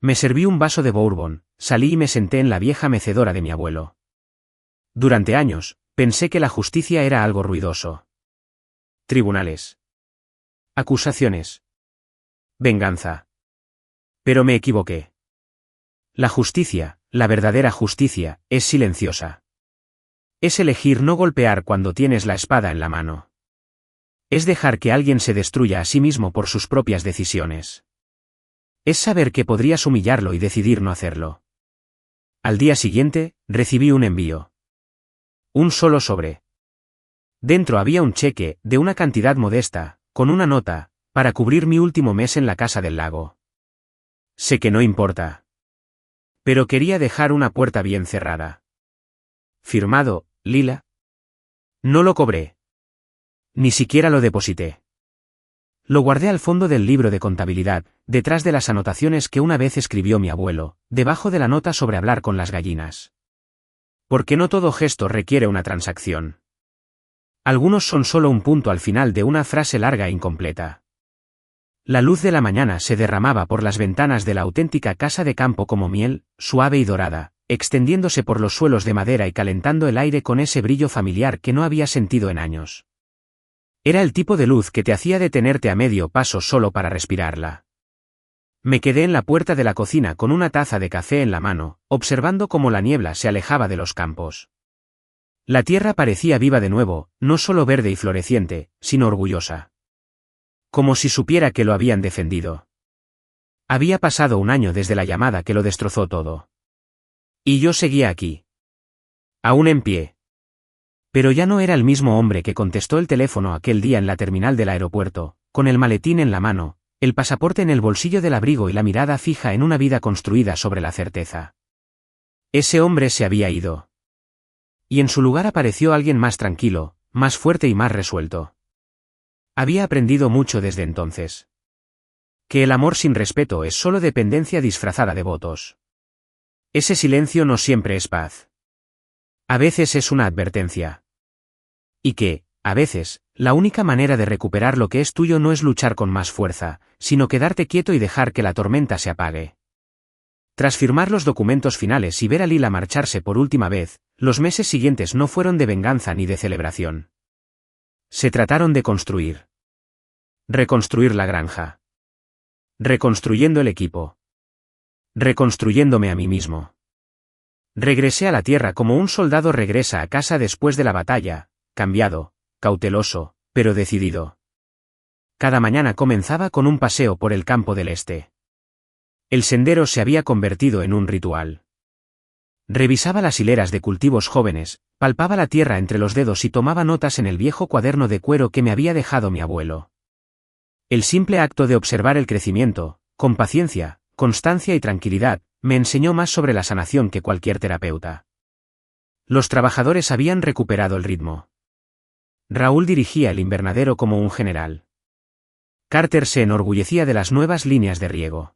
Me serví un vaso de bourbon, salí y me senté en la vieja mecedora de mi abuelo. Durante años, pensé que la justicia era algo ruidoso. Tribunales. Acusaciones. Venganza. Pero me equivoqué. La justicia, la verdadera justicia, es silenciosa. Es elegir no golpear cuando tienes la espada en la mano. Es dejar que alguien se destruya a sí mismo por sus propias decisiones. Es saber que podrías humillarlo y decidir no hacerlo. Al día siguiente, recibí un envío. Un solo sobre. Dentro había un cheque, de una cantidad modesta, con una nota, para cubrir mi último mes en la casa del lago. Sé que no importa. Pero quería dejar una puerta bien cerrada. Firmado, Lila. No lo cobré. Ni siquiera lo deposité. Lo guardé al fondo del libro de contabilidad, detrás de las anotaciones que una vez escribió mi abuelo, debajo de la nota sobre hablar con las gallinas. Porque no todo gesto requiere una transacción. Algunos son solo un punto al final de una frase larga e incompleta. La luz de la mañana se derramaba por las ventanas de la auténtica casa de campo como miel, suave y dorada, extendiéndose por los suelos de madera y calentando el aire con ese brillo familiar que no había sentido en años. Era el tipo de luz que te hacía detenerte a medio paso solo para respirarla. Me quedé en la puerta de la cocina con una taza de café en la mano, observando cómo la niebla se alejaba de los campos. La tierra parecía viva de nuevo, no solo verde y floreciente, sino orgullosa. Como si supiera que lo habían defendido. Había pasado un año desde la llamada que lo destrozó todo. Y yo seguía aquí. Aún en pie. Pero ya no era el mismo hombre que contestó el teléfono aquel día en la terminal del aeropuerto, con el maletín en la mano, el pasaporte en el bolsillo del abrigo y la mirada fija en una vida construida sobre la certeza. Ese hombre se había ido. Y en su lugar apareció alguien más tranquilo, más fuerte y más resuelto. Había aprendido mucho desde entonces. Que el amor sin respeto es solo dependencia disfrazada de votos. Ese silencio no siempre es paz. A veces es una advertencia. Y que, a veces, la única manera de recuperar lo que es tuyo no es luchar con más fuerza, sino quedarte quieto y dejar que la tormenta se apague. Tras firmar los documentos finales y ver a Lila marcharse por última vez, los meses siguientes no fueron de venganza ni de celebración. Se trataron de construir. Reconstruir la granja. Reconstruyendo el equipo. Reconstruyéndome a mí mismo. Regresé a la tierra como un soldado regresa a casa después de la batalla, cambiado, cauteloso, pero decidido. Cada mañana comenzaba con un paseo por el campo del este. El sendero se había convertido en un ritual. Revisaba las hileras de cultivos jóvenes, palpaba la tierra entre los dedos y tomaba notas en el viejo cuaderno de cuero que me había dejado mi abuelo. El simple acto de observar el crecimiento, con paciencia, constancia y tranquilidad, me enseñó más sobre la sanación que cualquier terapeuta. Los trabajadores habían recuperado el ritmo. Raúl dirigía el invernadero como un general. Carter se enorgullecía de las nuevas líneas de riego.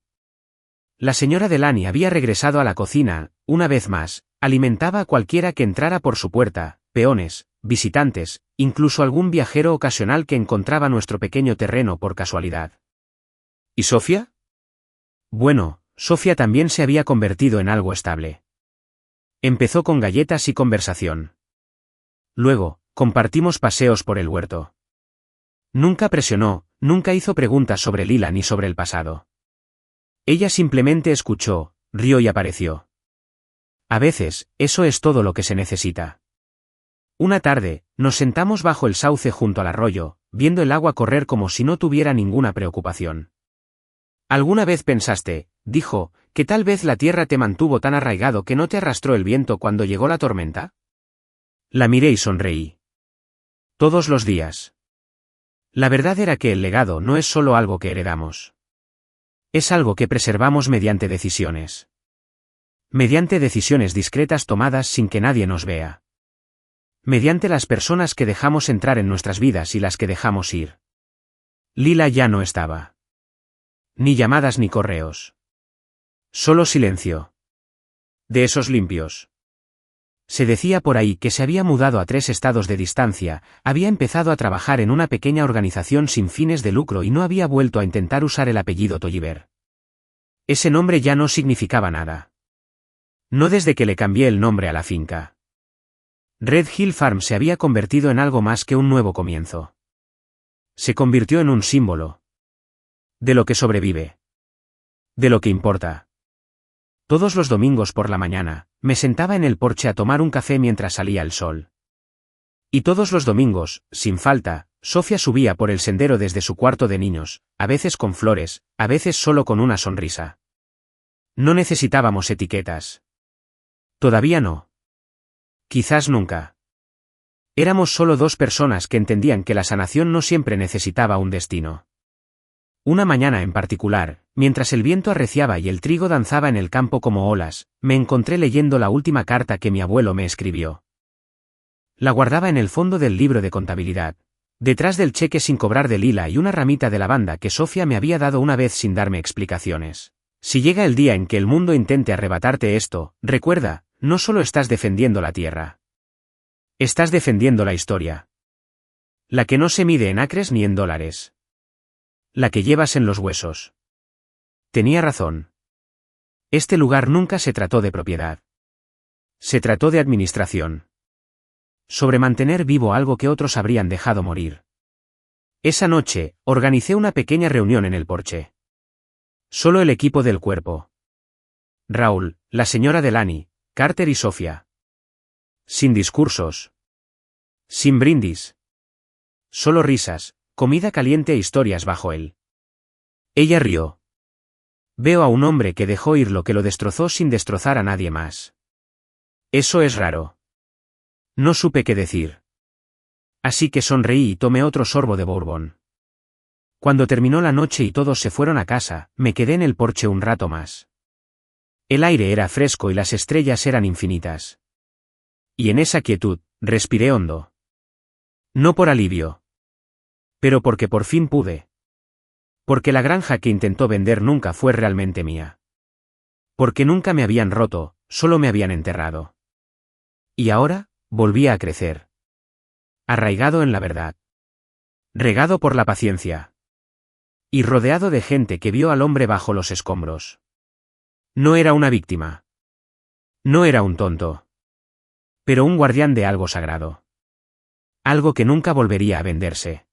La señora Delany había regresado a la cocina, una vez más, alimentaba a cualquiera que entrara por su puerta, peones, visitantes, incluso algún viajero ocasional que encontraba nuestro pequeño terreno por casualidad. ¿Y Sofía? Bueno, Sofía también se había convertido en algo estable. Empezó con galletas y conversación. Luego, compartimos paseos por el huerto. Nunca presionó, nunca hizo preguntas sobre Lila ni sobre el pasado. Ella simplemente escuchó, rió y apareció. A veces, eso es todo lo que se necesita. Una tarde, nos sentamos bajo el sauce junto al arroyo, viendo el agua correr como si no tuviera ninguna preocupación. ¿Alguna vez pensaste, dijo, que tal vez la tierra te mantuvo tan arraigado que no te arrastró el viento cuando llegó la tormenta? La miré y sonreí. Todos los días. La verdad era que el legado no es solo algo que heredamos. Es algo que preservamos mediante decisiones. Mediante decisiones discretas tomadas sin que nadie nos vea. Mediante las personas que dejamos entrar en nuestras vidas y las que dejamos ir. Lila ya no estaba. Ni llamadas ni correos. Solo silencio. De esos limpios. Se decía por ahí que se había mudado a 3 estados de distancia, había empezado a trabajar en una pequeña organización sin fines de lucro y no había vuelto a intentar usar el apellido Tolliver. Ese nombre ya no significaba nada. No desde que le cambié el nombre a la finca. Red Hill Farm se había convertido en algo más que un nuevo comienzo. Se convirtió en un símbolo. De lo que sobrevive. De lo que importa. Todos los domingos por la mañana, me sentaba en el porche a tomar un café mientras salía el sol. Y todos los domingos, sin falta, Sofía subía por el sendero desde su cuarto de niños, a veces con flores, a veces solo con una sonrisa. No necesitábamos etiquetas. Todavía no. Quizás nunca. Éramos solo 2 personas que entendían que la sanación no siempre necesitaba un destino. Una mañana en particular, mientras el viento arreciaba y el trigo danzaba en el campo como olas, me encontré leyendo la última carta que mi abuelo me escribió. La guardaba en el fondo del libro de contabilidad, detrás del cheque sin cobrar de Lila y una ramita de lavanda que Sofía me había dado una vez sin darme explicaciones. Si llega el día en que el mundo intente arrebatarte esto, recuerda, no solo estás defendiendo la tierra. Estás defendiendo la historia. La que no se mide en acres ni en dólares. La que llevas en los huesos. Tenía razón. Este lugar nunca se trató de propiedad. Se trató de administración. Sobre mantener vivo algo que otros habrían dejado morir. Esa noche, organicé una pequeña reunión en el porche. Solo el equipo del cuerpo. Raúl, la señora Delany, Carter y Sofía. Sin discursos. Sin brindis. Solo risas, comida caliente e historias bajo él. Ella rió. Veo a un hombre que dejó ir lo que lo destrozó sin destrozar a nadie más. Eso es raro. No supe qué decir. Así que sonreí y tomé otro sorbo de bourbon. Cuando terminó la noche y todos se fueron a casa, me quedé en el porche un rato más. El aire era fresco y las estrellas eran infinitas. Y en esa quietud, respiré hondo. No por alivio. Pero porque por fin pude. Porque la granja que intentó vender nunca fue realmente mía. Porque nunca me habían roto, solo me habían enterrado. Y ahora, volvía a crecer. Arraigado en la verdad. Regado por la paciencia. Y rodeado de gente que vio al hombre bajo los escombros. No era una víctima. No era un tonto. Pero un guardián de algo sagrado. Algo que nunca volvería a venderse.